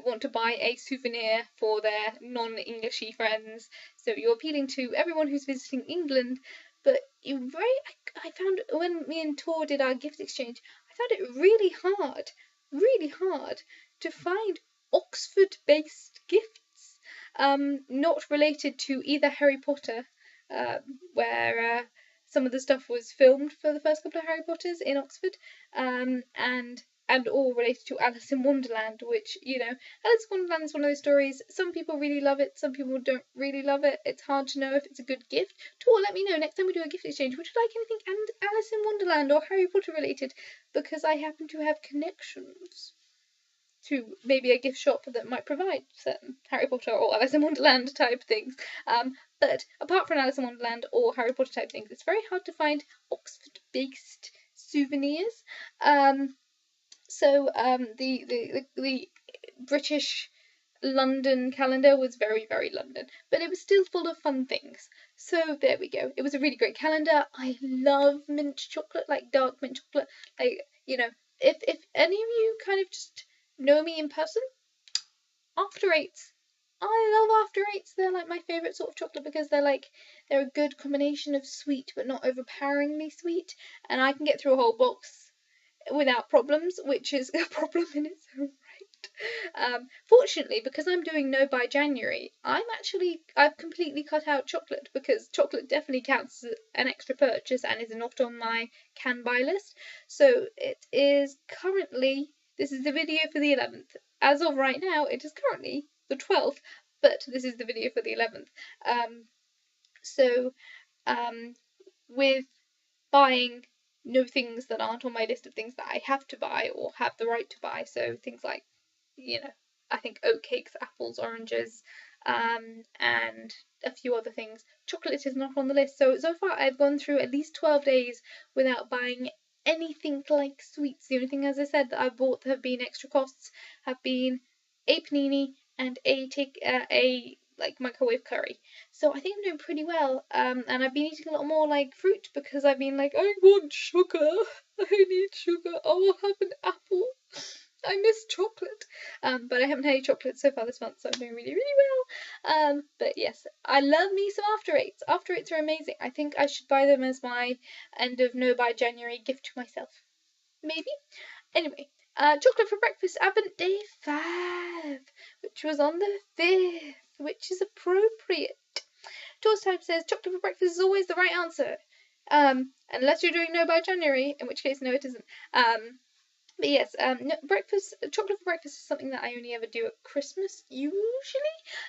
want to buy a souvenir for their non-Englishy friends. So you're appealing to everyone who's visiting England. But I found when me and Tor did our gift exchange, I found it really hard to find Oxford-based gifts, not related to either Harry Potter, where some of the stuff was filmed for the first couple of Harry Potters in Oxford, and all related to Alice in Wonderland, which, Alice in Wonderland is one of those stories, some people really love it, some people don't really love it, it's hard to know if it's a good gift. Tor, let me know next time we do a gift exchange, would you like anything and Alice in Wonderland or Harry Potter related, because I happen to have connections to maybe a gift shop that might provide certain Harry Potter or Alice in Wonderland type things. But apart from Alice in Wonderland or Harry Potter type things, it's very hard to find Oxford-based souvenirs. So the British London calendar was very, very London, but it was still full of fun things. So there we go. It was a really great calendar. I love mint chocolate, like dark mint chocolate. If any of you kind of just know me in person, After Eights. I love After Eights. They're like my favourite sort of chocolate because they're a good combination of sweet but not overpoweringly sweet, and I can get through a whole box without problems, which is a problem in its own right. Fortunately, because I'm doing no by January, I've completely cut out chocolate because chocolate definitely counts as an extra purchase and is not on my can buy list. So it is currently, this is the video for the 11th. As of right now, it is currently the 12th, but this is the video for the 11th. With buying no things that aren't on my list of things that I have to buy or have the right to buy, so things like, I think oatcakes, apples, oranges, and a few other things. Chocolate is not on the list, so far I've gone through at least 12 days without buying anything like sweets. The only thing, as I said, that I've bought that have been extra costs have been a panini and a microwave curry. So I think I'm doing pretty well. And I've been eating a lot more fruit because I've been I want sugar. I need sugar. I'll have an apple. I miss chocolate. But I haven't had any chocolate so far this month, so I'm doing really, really well. But yes, I love me some After Eights. After Eights are amazing. I think I should buy them as my end of no buy January gift to myself. Maybe. Anyway, chocolate for breakfast, Advent Day 5, which was on the 5th, which is appropriate. Toast Time says chocolate for breakfast is always the right answer. Unless you're doing no by January, in which case no, it isn't. But yes, no, chocolate for breakfast is something that I only ever do at Christmas, usually,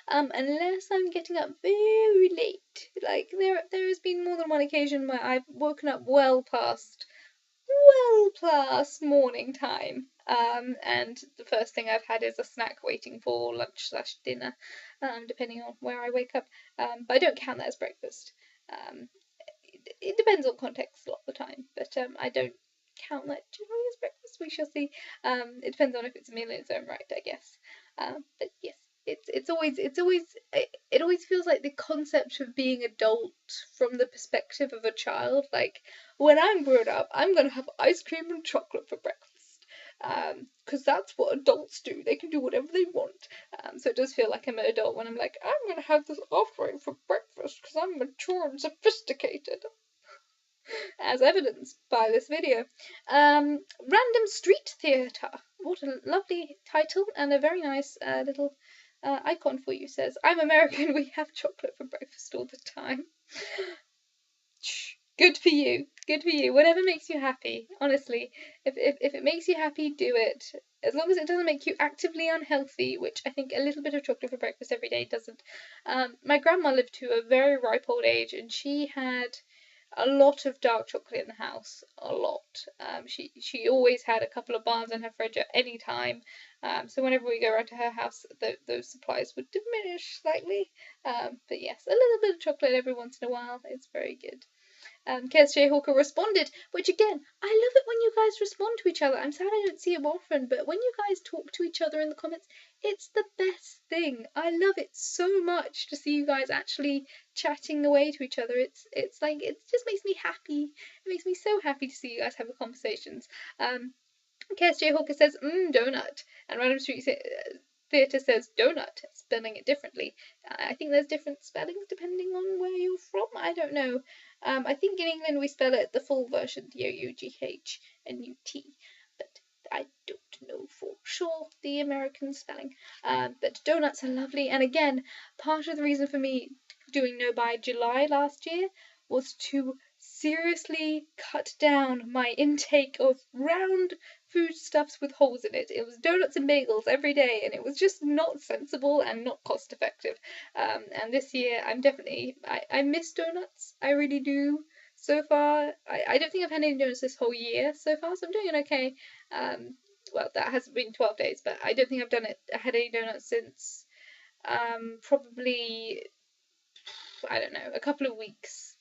unless I'm getting up very late. Like, there has been more than one occasion where I've woken up well past morning time. And the first thing I've had is a snack waiting for lunch/dinner, depending on where I wake up. But I don't count that as breakfast. It depends on context a lot of the time, but I don't count that generally as breakfast. We shall see. It depends on if it's a meal in its own right, I guess. But yes, it always feels like the concept of being adult from the perspective of a child. Like, when I'm grown up, I'm gonna have ice cream and chocolate for breakfast. Because that's what adults do. They can do whatever they want. So it does feel like I'm an adult when I'm like, I'm gonna have this offering for breakfast because I'm mature and sophisticated. As evidenced by this video. Random Street Theatre. What a lovely title and a very nice little icon for you. Says, I'm American, we have chocolate for breakfast all the time. Good for you. Good for you. Whatever makes you happy. Honestly, if it makes you happy, do it. As long as it doesn't make you actively unhealthy, which I think a little bit of chocolate for breakfast every day doesn't. My grandma lived to a very ripe old age, and she had a lot of dark chocolate in the house, a lot. She always had a couple of bars in her fridge at any time. So whenever we go around to her house, those supplies would diminish slightly. But yes, a little bit of chocolate every once in a while is very good. KSJ Hawker responded, which again, I love it when you guys respond to each other. I'm sad I don't see it often, but when you guys talk to each other in the comments, it's the best thing. I love it so much to see you guys actually chatting away to each other. It's like, it just makes me happy. It makes me so happy to see you guys have the conversations. KSJ Hawker says, donut. And Random Street Theatre says donut, spelling it differently. I think there's different spellings depending on where you're from. I don't know. I think in England we spell it the full version, D-O-U-G-H and U-T, but I don't know for sure the American spelling. But donuts are lovely, and again, part of the reason for me doing no by July last year was to seriously cut down my intake of round foodstuffs with holes in it. It was donuts and bagels every day, and it was just not sensible and not cost effective. And this year, I miss donuts. I really do. So far, I don't think I've had any donuts this whole year so far, so I'm doing okay. Well, that hasn't been 12 days, but I don't think I had any donuts since probably, I don't know, a couple of weeks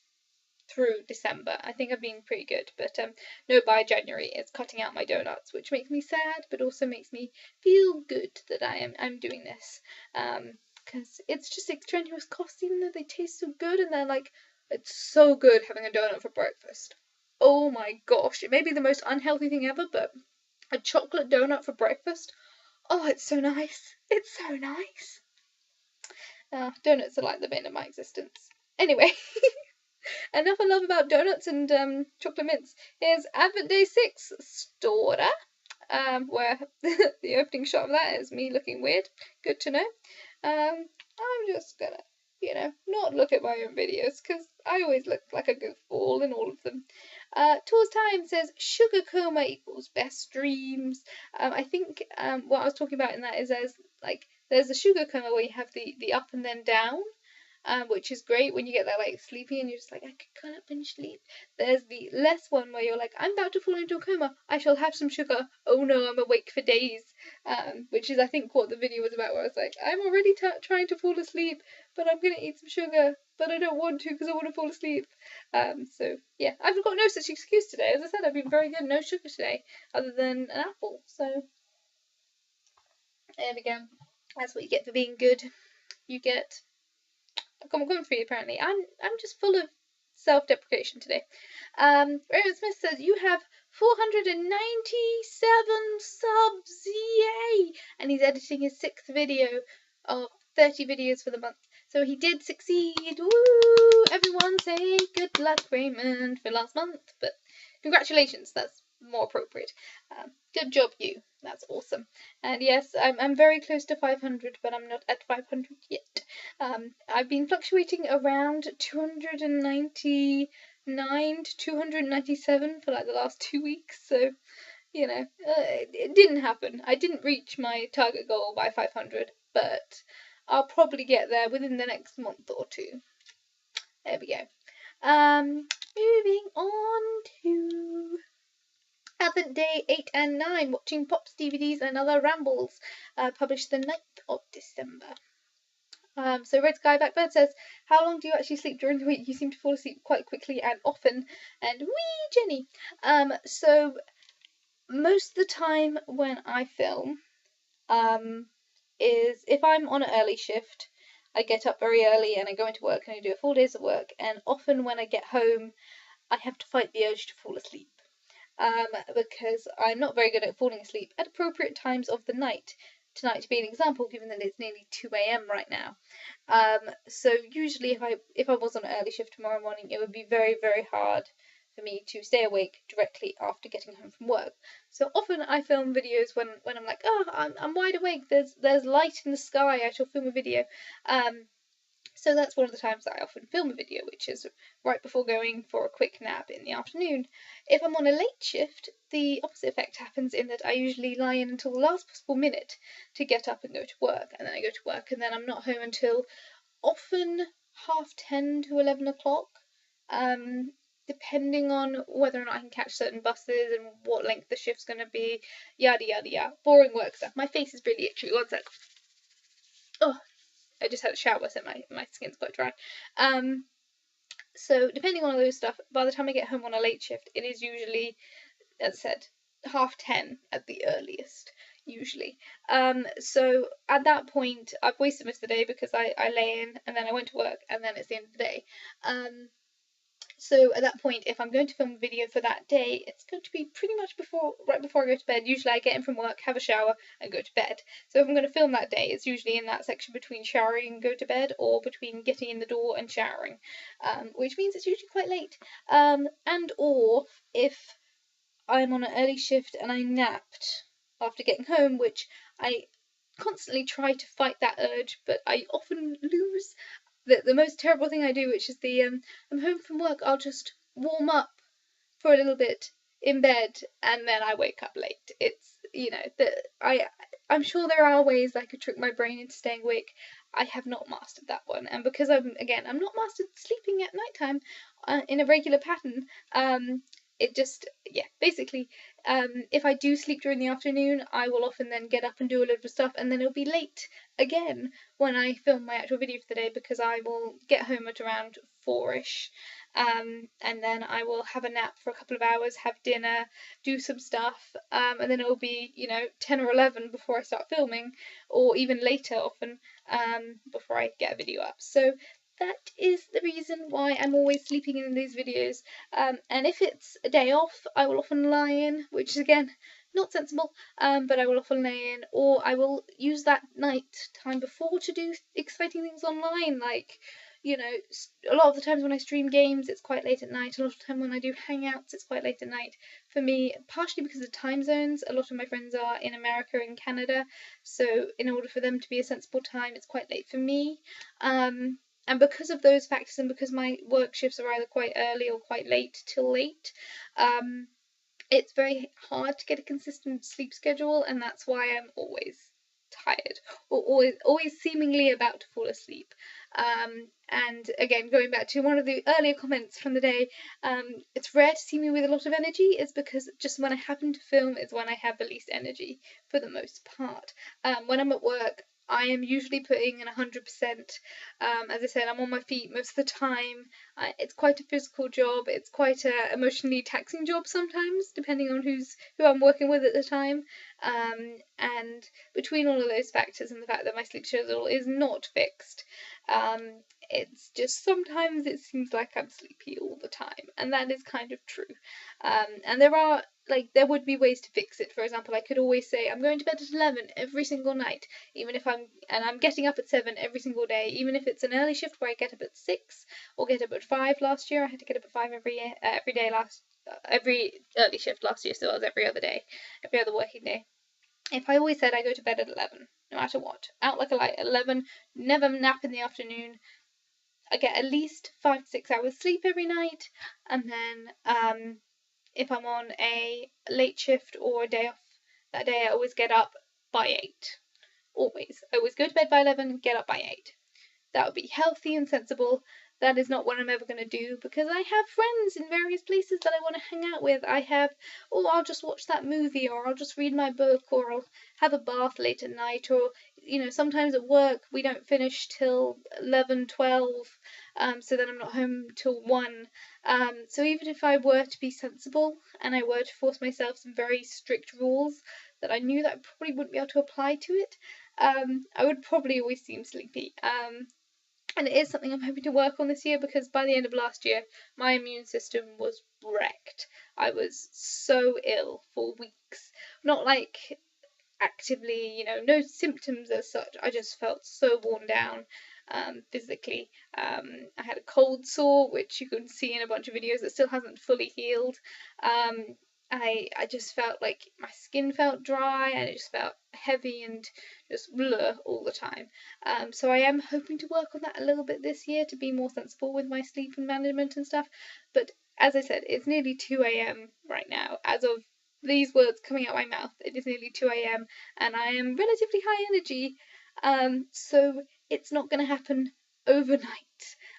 through December. I think I've been pretty good, but no, by January it's cutting out my donuts, which makes me sad, but also makes me feel good that I'm doing this, because it's just a strenuous cost, even though they taste so good, and they're like, it's so good having a donut for breakfast. Oh my gosh, it may be the most unhealthy thing ever, but a chocolate donut for breakfast, oh, it's so nice. It's so nice. Donuts are like the bane of my existence. Anyway. Enough of love about donuts and chocolate mints. Here's Advent Day 6 Stora, where the opening shot of that is me looking weird. Good to know. I'm just gonna, not look at my own videos because I always look like a goofball in all of them. Tours Time says sugar coma equals best dreams. I think what I was talking about in that is there's a sugar coma where you have the up and then down. Which is great when you get that like sleepy and you're just like, I could curl up and sleep. There's the less one where you're like, I'm about to fall into a coma. I shall have some sugar. Oh no, I'm awake for days. Which is I think what the video was about, where I was like, I'm already trying to fall asleep, but I'm gonna eat some sugar, but I don't want to because I want to fall asleep. So yeah, I've got no such excuse today. As I said, I've been very good. No sugar today, other than an apple. So there we go. That's what you get for being good. You get Commentry, apparently. I'm just full of self-deprecation today. Raymond Smith says, you have 497 subs, yay! And he's editing his 6th video of 30 videos for the month. So he did succeed. Woo! Everyone say good luck, Raymond, for last month. But congratulations, that's more appropriate. Good job, you. That's awesome. And yes, I'm very close to 500, but I'm not at 500 yet. I've been fluctuating around 299 to 297 for like the last 2 weeks. So, you know, it didn't happen. I didn't reach my target goal by 500, but I'll probably get there within the next month or two. There we go. Moving on to Advent Day 8 and 9, watching Pops, DVDs and other rambles, published the 9th of December. So Red Sky Blackbird says, how long do you actually sleep during the week? You seem to fall asleep quite quickly and often. And wee Jenny. So most of the time when I film, is if I'm on an early shift, I get up very early and I go into work and I do a full day's of work, and often when I get home I have to fight the urge to fall asleep, because I'm not very good at falling asleep at appropriate times of the night. Tonight to be an example, given that it's nearly 2 a.m. right now. So usually if I was on an early shift tomorrow morning, it would be very, very hard for me to stay awake directly after getting home from work. So often I film videos when I'm like, oh, I'm wide awake, there's light in the sky, I shall film a video. So that's one of the times that I often film a video, which is right before going for a quick nap in the afternoon. If I'm on a late shift, the opposite effect happens in that I usually lie in until the last possible minute to get up and go to work, and then I go to work, and then I'm not home until often 10:30 to 11 o'clock, depending on whether or not I can catch certain buses and what length the shift's going to be, yada yada yada. Boring work stuff. My face is really itchy. One sec. Oh, I just had a shower, so my skin's quite dry. So depending on all those stuff, by the time I get home on a late shift, it is usually, as I said, 10:30 at the earliest, usually. So at that point, I've wasted most of the day because I lay in and then I went to work and then it's the end of the day. So at that point, if I'm going to film a video for that day, it's going to be pretty much right before I go to bed. Usually I get in from work, have a shower, and go to bed. So if I'm going to film that day, it's usually in that section between showering and go to bed, or between getting in the door and showering, which means it's usually quite late. Or if I'm on an early shift and I napped after getting home, which I constantly try to fight that urge, but I often lose. The most terrible thing I do, which is I'm home from work, I'll just warm up for a little bit in bed and then I wake up late. It's, I'm sure there are ways I could trick my brain into staying awake. I have not mastered that one, and because I'm not mastered sleeping at nighttime in a regular pattern, it just, basically, if I do sleep during the afternoon, I will often then get up and do a load of stuff, and then it'll be late again when I film my actual video for the day, because I will get home at around 4ish, and then I will have a nap for a couple of hours, have dinner, do some stuff, and then it will be, 10 or 11 before I start filming, or even later often, before I get a video up. So that is the reason why I'm always sleeping in these videos. And if it's a day off, I will often lie in, which is again not sensible, but I will often lay in, or I will use that night time before to do exciting things online, like, a lot of the times when I stream games, it's quite late at night. A lot of the time when I do hangouts, it's quite late at night. For me, partially because of time zones, a lot of my friends are in America and Canada, so in order for them to be a sensible time, it's quite late for me. And because of those factors, and because my work shifts are either quite early or quite late till late, it's very hard to get a consistent sleep schedule, and that's why I'm always tired, or always seemingly about to fall asleep. And again, going back to one of the earlier comments from the day, it's rare to see me with a lot of energy. It's because just when I happen to film is when I have the least energy, for the most part. When I'm at work, I am usually putting in 100%. As I said, I'm on my feet most of the time. It's quite a physical job. It's quite a emotionally taxing job sometimes, depending on who I'm working with at the time. And between all of those factors and the fact that my sleep schedule is not fixed, it's just sometimes it seems like I'm sleepy all the time, and that is kind of true. And there are like there would be ways to fix it. For example, I could always say I'm going to bed at 11 every single night, even if I'm getting up at 7 every single day, even if it's an early shift where I get up at 6 or get up at 5. Last year I had to get up at 5 every day every early shift last year, so it was every other day, every other working day. If I always said I go to bed at 11, no matter what, out like a light at 11, never nap in the afternoon, I get at least 5 to 6 hours sleep every night, and then if I'm on a late shift or a day off that day, I always get up by 8. Always. I always go to bed by 11, get up by 8. That would be healthy and sensible. That is not what I'm ever going to do because I have friends in various places that I want to hang out with. I'll just watch that movie, or I'll just read my book, or I'll have a bath late at night, or, sometimes at work we don't finish till 11, 12, so then I'm not home till 1. So even if I were to be sensible and I were to force myself some very strict rules that I knew that I probably wouldn't be able to apply to it, I would probably always seem sleepy. And it is something I'm hoping to work on this year because by the end of last year, my immune system was wrecked. I was so ill for weeks. Not like actively, no symptoms as such. I just felt so worn down physically. I had a cold sore, which you can see in a bunch of videos that still hasn't fully healed. I just felt like my skin felt dry and it just felt heavy and just blur all the time. So I am hoping to work on that a little bit this year to be more sensible with my sleep and management and stuff. But as I said, it's nearly 2 a.m. right now. As of these words coming out my mouth, it is nearly 2 a.m. and I am relatively high energy. So it's not going to happen overnight.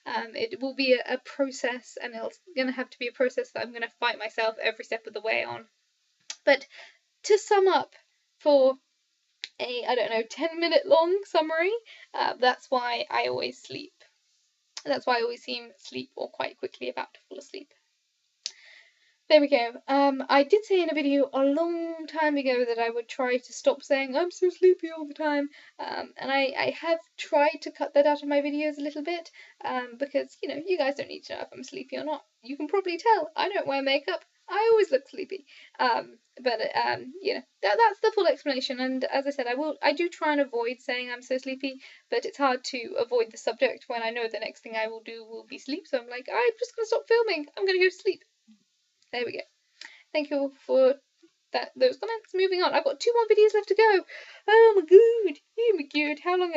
It will be a process, and it's going to have to be a process that I'm going to fight myself every step of the way on. But to sum up for a, 10-minute long summary, that's why I always sleep. That's why I always seem sleep or quite quickly about to fall asleep. There we go. I did say in a video a long time ago that I would try to stop saying I'm so sleepy all the time, and I have tried to cut that out of my videos a little bit, because, you guys don't need to know if I'm sleepy or not. You can probably tell. I don't wear makeup. I always look sleepy. But that's the full explanation. And as I said, I do try and avoid saying I'm so sleepy, but it's hard to avoid the subject when I know the next thing I will do will be sleep. So I'm like, I'm just gonna stop filming. I'm gonna go to sleep. There we go. Thank you for those comments. Moving on. I've got 2 more videos left to go. Oh my god. Oh my god. How long?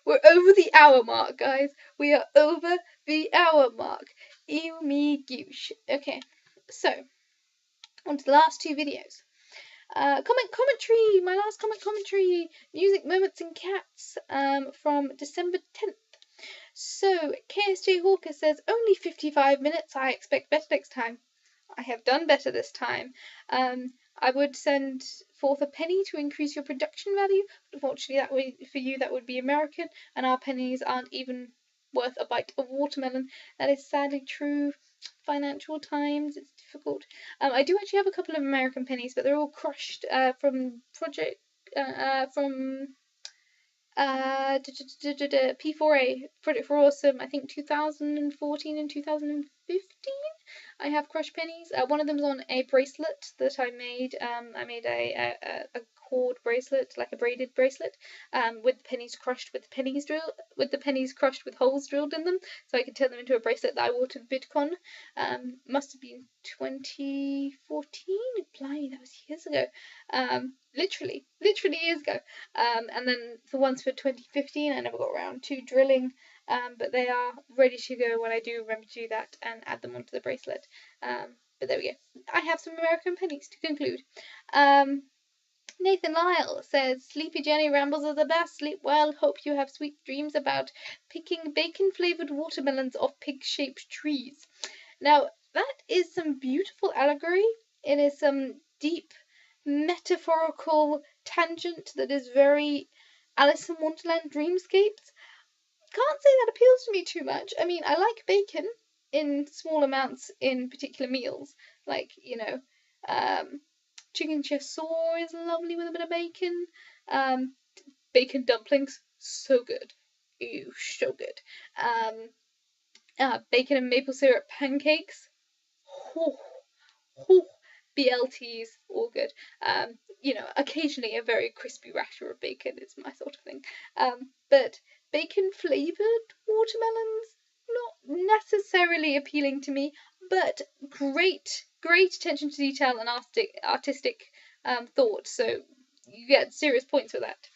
We're over the hour mark, guys. We are over the hour mark. Ew me goosh. Okay. So, on to the last 2 videos. Commentry. My last commentary. Music, Moments and Cats. From December 10th. So, KSJ Hawker says, only 55 minutes. I expect better next time. I have done better this time. I would send forth a penny to increase your production value. Unfortunately, for you, that would be American, and our pennies aren't even worth a bite of watermelon. That is sadly true. Financial times, it's difficult. I do actually have a couple of American pennies, but they're all crushed from P4A, Project for Awesome, I think 2014 and 2015. I have crushed pennies. One of them's on a bracelet that I made. I made a cord bracelet, like a braided bracelet, with the pennies crushed with the pennies crushed with holes drilled in them, so I could turn them into a bracelet that I wore to VidCon. Must have been 2014. Blimey, that was years ago. Literally years ago. And then the ones for 2015, I never got around to drilling. But they are ready to go when I do remember to do that and add them onto the bracelet. But there we go. I have some American pennies to conclude. Nathan Lyle says, Sleepy Jenny rambles are the best. Sleep well. Hope you have sweet dreams about picking bacon-flavoured watermelons off pig-shaped trees. Now, that is some beautiful allegory. It is some deep metaphorical tangent that is very Alice in Wonderland dreamscapes. Can't say that appeals to me too much. I mean, I like bacon in small amounts in particular meals. Like, chicken chasseur is lovely with a bit of bacon. Bacon dumplings, so good. Ew, so good. Bacon and maple syrup pancakes. Oh, oh, BLTs, all good. You know, occasionally a very crispy rasher of bacon is my sort of thing. But bacon flavored watermelons, not necessarily appealing to me, but great attention to detail and artistic thought. So you get serious points for that.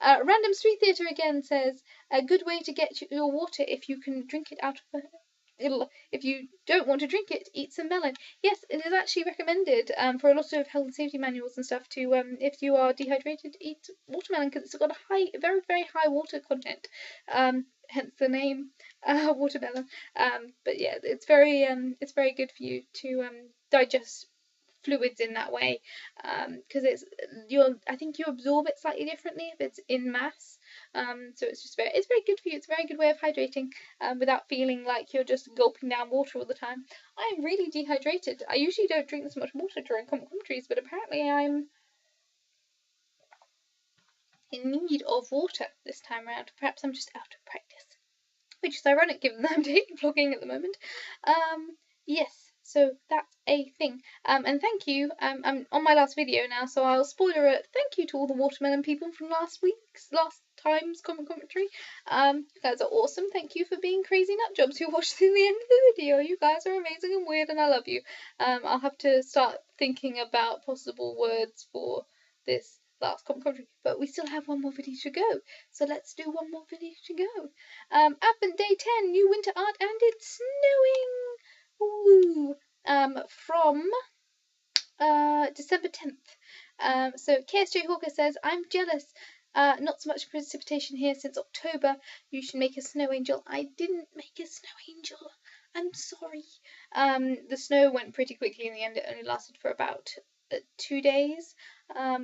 Random Street Theatre again says a good way to get your water if you can drink it out of a. If you don't want to drink it, eat some melon. Yes, it is actually recommended for a lot of health and safety manuals and stuff to, if you are dehydrated, eat watermelon because it's got a very high water content. Hence the name watermelon. But yeah, it's very good for you to digest fluids in that way, because I think you absorb it slightly differently if it's in mass. So it's very good for you. It's a very good way of hydrating, without feeling like you're just gulping down water all the time. I'm really dehydrated. I usually don't drink this much water during commentaries, but apparently I'm in need of water this time around. Perhaps I'm just out of practice, which is ironic given that I'm daily vlogging at the moment. Yes, so that's a thing. And thank you. I'm on my last video now, so I'll spoiler it. Thank you to all the watermelon people from last time's commentary. You guys are awesome. Thank you for being crazy nut jobs who watched through the end of the video. You guys are amazing and weird, and I love you. I'll have to start thinking about possible words for this last commentary, but we still have one more video to go, so let's do one more video to go. Advent Day 10, new winter art, and it's snowing! Woo! From December 10th. So KSJ Hawker says, I'm jealous. Not so much precipitation here since October. You should make a snow angel. I didn't make a snow angel. I'm sorry. The snow went pretty quickly in the end. It only lasted for about 2 days,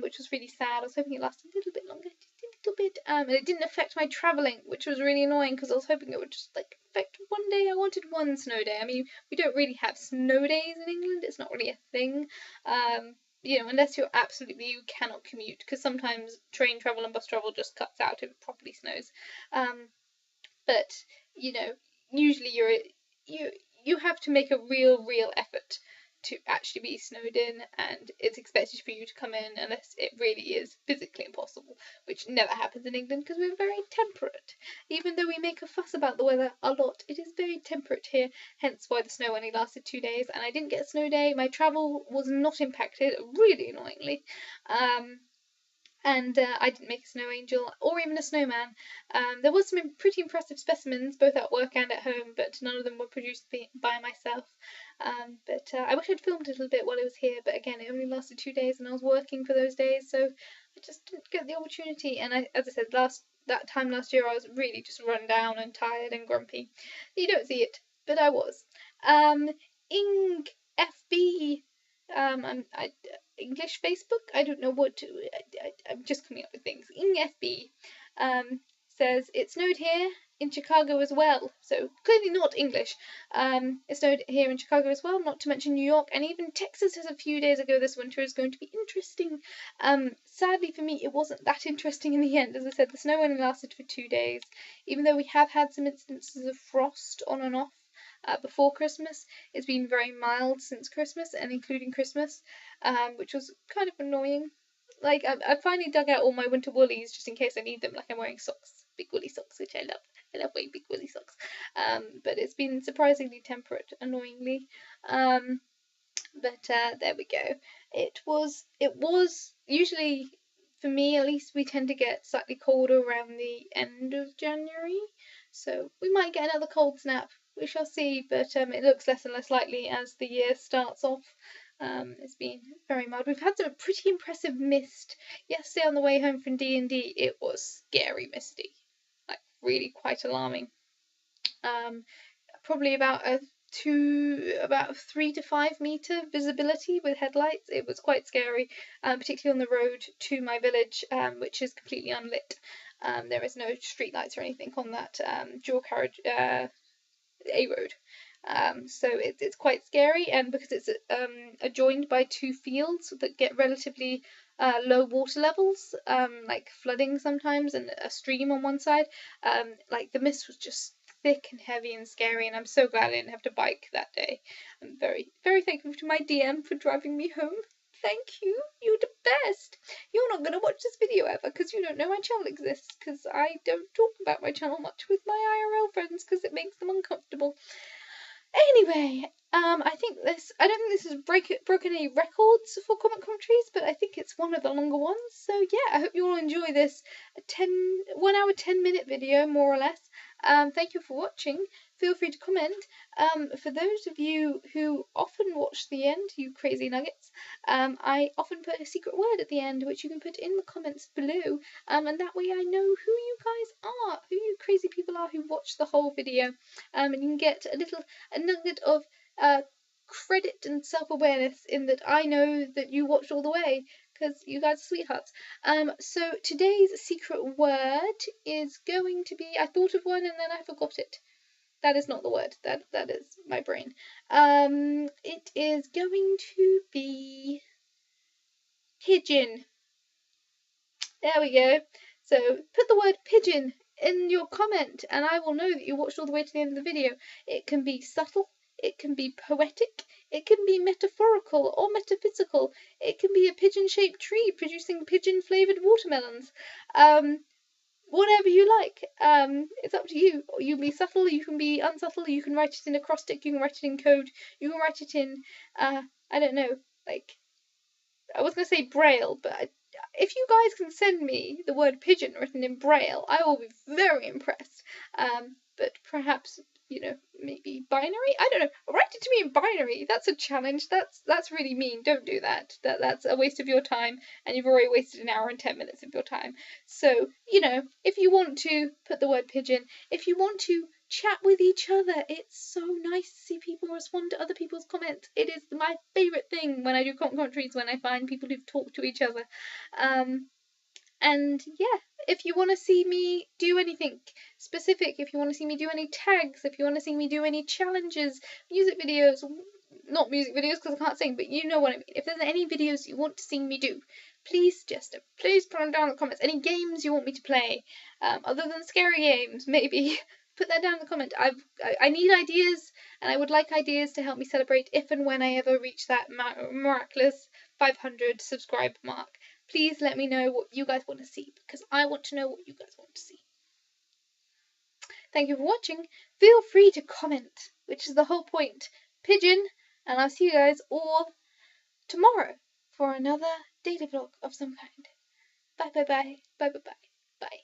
which was really sad. I was hoping it lasted a little bit longer, just a little bit. And it didn't affect my travelling, which was really annoying because I was hoping it would just like affect one day. I wanted one snow day. I mean, we don't really have snow days in England. It's not really a thing. You know, unless you cannot commute, because sometimes train travel and bus travel just cuts out if it properly snows. But you know, usually you have to make a real effort to actually be snowed in, and it's expected for you to come in unless it really is physically impossible, which never happens in England because we're very temperate. Even though we make a fuss about the weather a lot, it is very temperate here, hence why the snow only lasted 2 days, and I didn't get a snow day. My travel was not impacted, really annoyingly. And I didn't make a snow angel or even a snowman. There was some pretty impressive specimens both at work and at home, but none of them were produced by myself. But I wish I'd filmed a little bit while I was here, but again, it only lasted 2 days and I was working for those days, so I just didn't get the opportunity. And as I said, that time last year I was really just run down and tired and grumpy. You don't see it, but I was. Ing FB. English Facebook. I don't know what to. I'm just coming up with things. Ing FB says it snowed here in Chicago as well. So clearly not English. It snowed here in Chicago as well. Not to mention New York and even Texas a few days ago. This winter is going to be interesting. Sadly for me, it wasn't that interesting in the end. As I said, the snow only lasted for 2 days. Even though we have had some instances of frost on and off. Before Christmas. It's been very mild since Christmas and including Christmas, which was kind of annoying. Like, I finally dug out all my winter woolies just in case I need them. Like, I'm wearing socks, big woolly socks, which I love. I love wearing big woolly socks. But it's been surprisingly temperate, annoyingly. But there we go. It was usually, for me at least, we tend to get slightly colder around the end of January. So we might get another cold snap. We shall see, but it looks less and less likely as the year starts off. It's been very mild. We've had some pretty impressive mist. Yesterday on the way home from D&D, it was scary misty. Like, really quite alarming. Probably about 3 to 5 meter visibility with headlights. It was quite scary, particularly on the road to my village, which is completely unlit. There is no street lights or anything on that dual carriage A road. So it's quite scary, and because it's adjoined by 2 fields that get relatively low water levels, like flooding sometimes, and a stream on one side, like the mist was just thick and heavy and scary, and I'm so glad I didn't have to bike that day. I'm very, very thankful to my DM for driving me home. Thank you. You're the best. You're not going to watch this video ever because you don't know my channel exists, because I don't talk about my channel much with my IRL friends because it makes them uncomfortable. Anyway, I don't think this has broken any records for comment commentaries, but I think it's one of the longer ones. So yeah, I hope you all enjoy this 1 hour 10-minute video, more or less. Thank you for watching. Feel free to comment. For those of you who often watch the end, you crazy nuggets, I often put a secret word at the end, which you can put in the comments below, and that way I know who you guys are, who you crazy people are who watch the whole video, and you can get a nugget of credit and self-awareness in that I know that you watched all the way, because you guys are sweethearts. So today's secret word is going to be, I thought of one and then I forgot it. That is not the word. That is my brain. It is going to be pigeon. There we go. So put the word pigeon in your comment and I will know that you watched all the way to the end of the video. It can be subtle, it can be poetic, it can be metaphorical or metaphysical, it can be a pigeon-shaped tree producing pigeon-flavoured watermelons. Whatever you like. It's up to you. You can be subtle, you can be unsubtle, you can write it in acrostic, you can write it in code, you can write it in, I don't know, like, I was going to say Braille, but if you guys can send me the word pigeon written in Braille, I will be very impressed. But perhaps, maybe binary? I don't know. Write it to me in binary. That's a challenge. That's really mean. Don't do that. That's a waste of your time, and you've already wasted 1 hour and 10 minutes of your time. So, if you want to put the word pigeon, if you want to chat with each other. It's so nice to see people respond to other people's comments. It is my favourite thing when I do commentaries, when I find people who've talked to each other. And yeah, if you want to see me do anything specific, if you want to see me do any tags, if you want to see me do any challenges, music videos, not music videos because I can't sing, but you know what I mean. If there's any videos you want to see me do, please suggest them. Please put them down in the comments. Any games you want me to play, other than scary games, maybe. Put that down in the comment. I need ideas, and I would like ideas to help me celebrate if and when I ever reach that miraculous 500 subscribe mark. Please let me know what you guys want to see, because I want to know what you guys want to see. Thank you for watching. Feel free to comment, which is the whole point. Pigeon, and I'll see you guys all tomorrow for another daily vlog of some kind. Bye bye bye. Bye bye bye. Bye.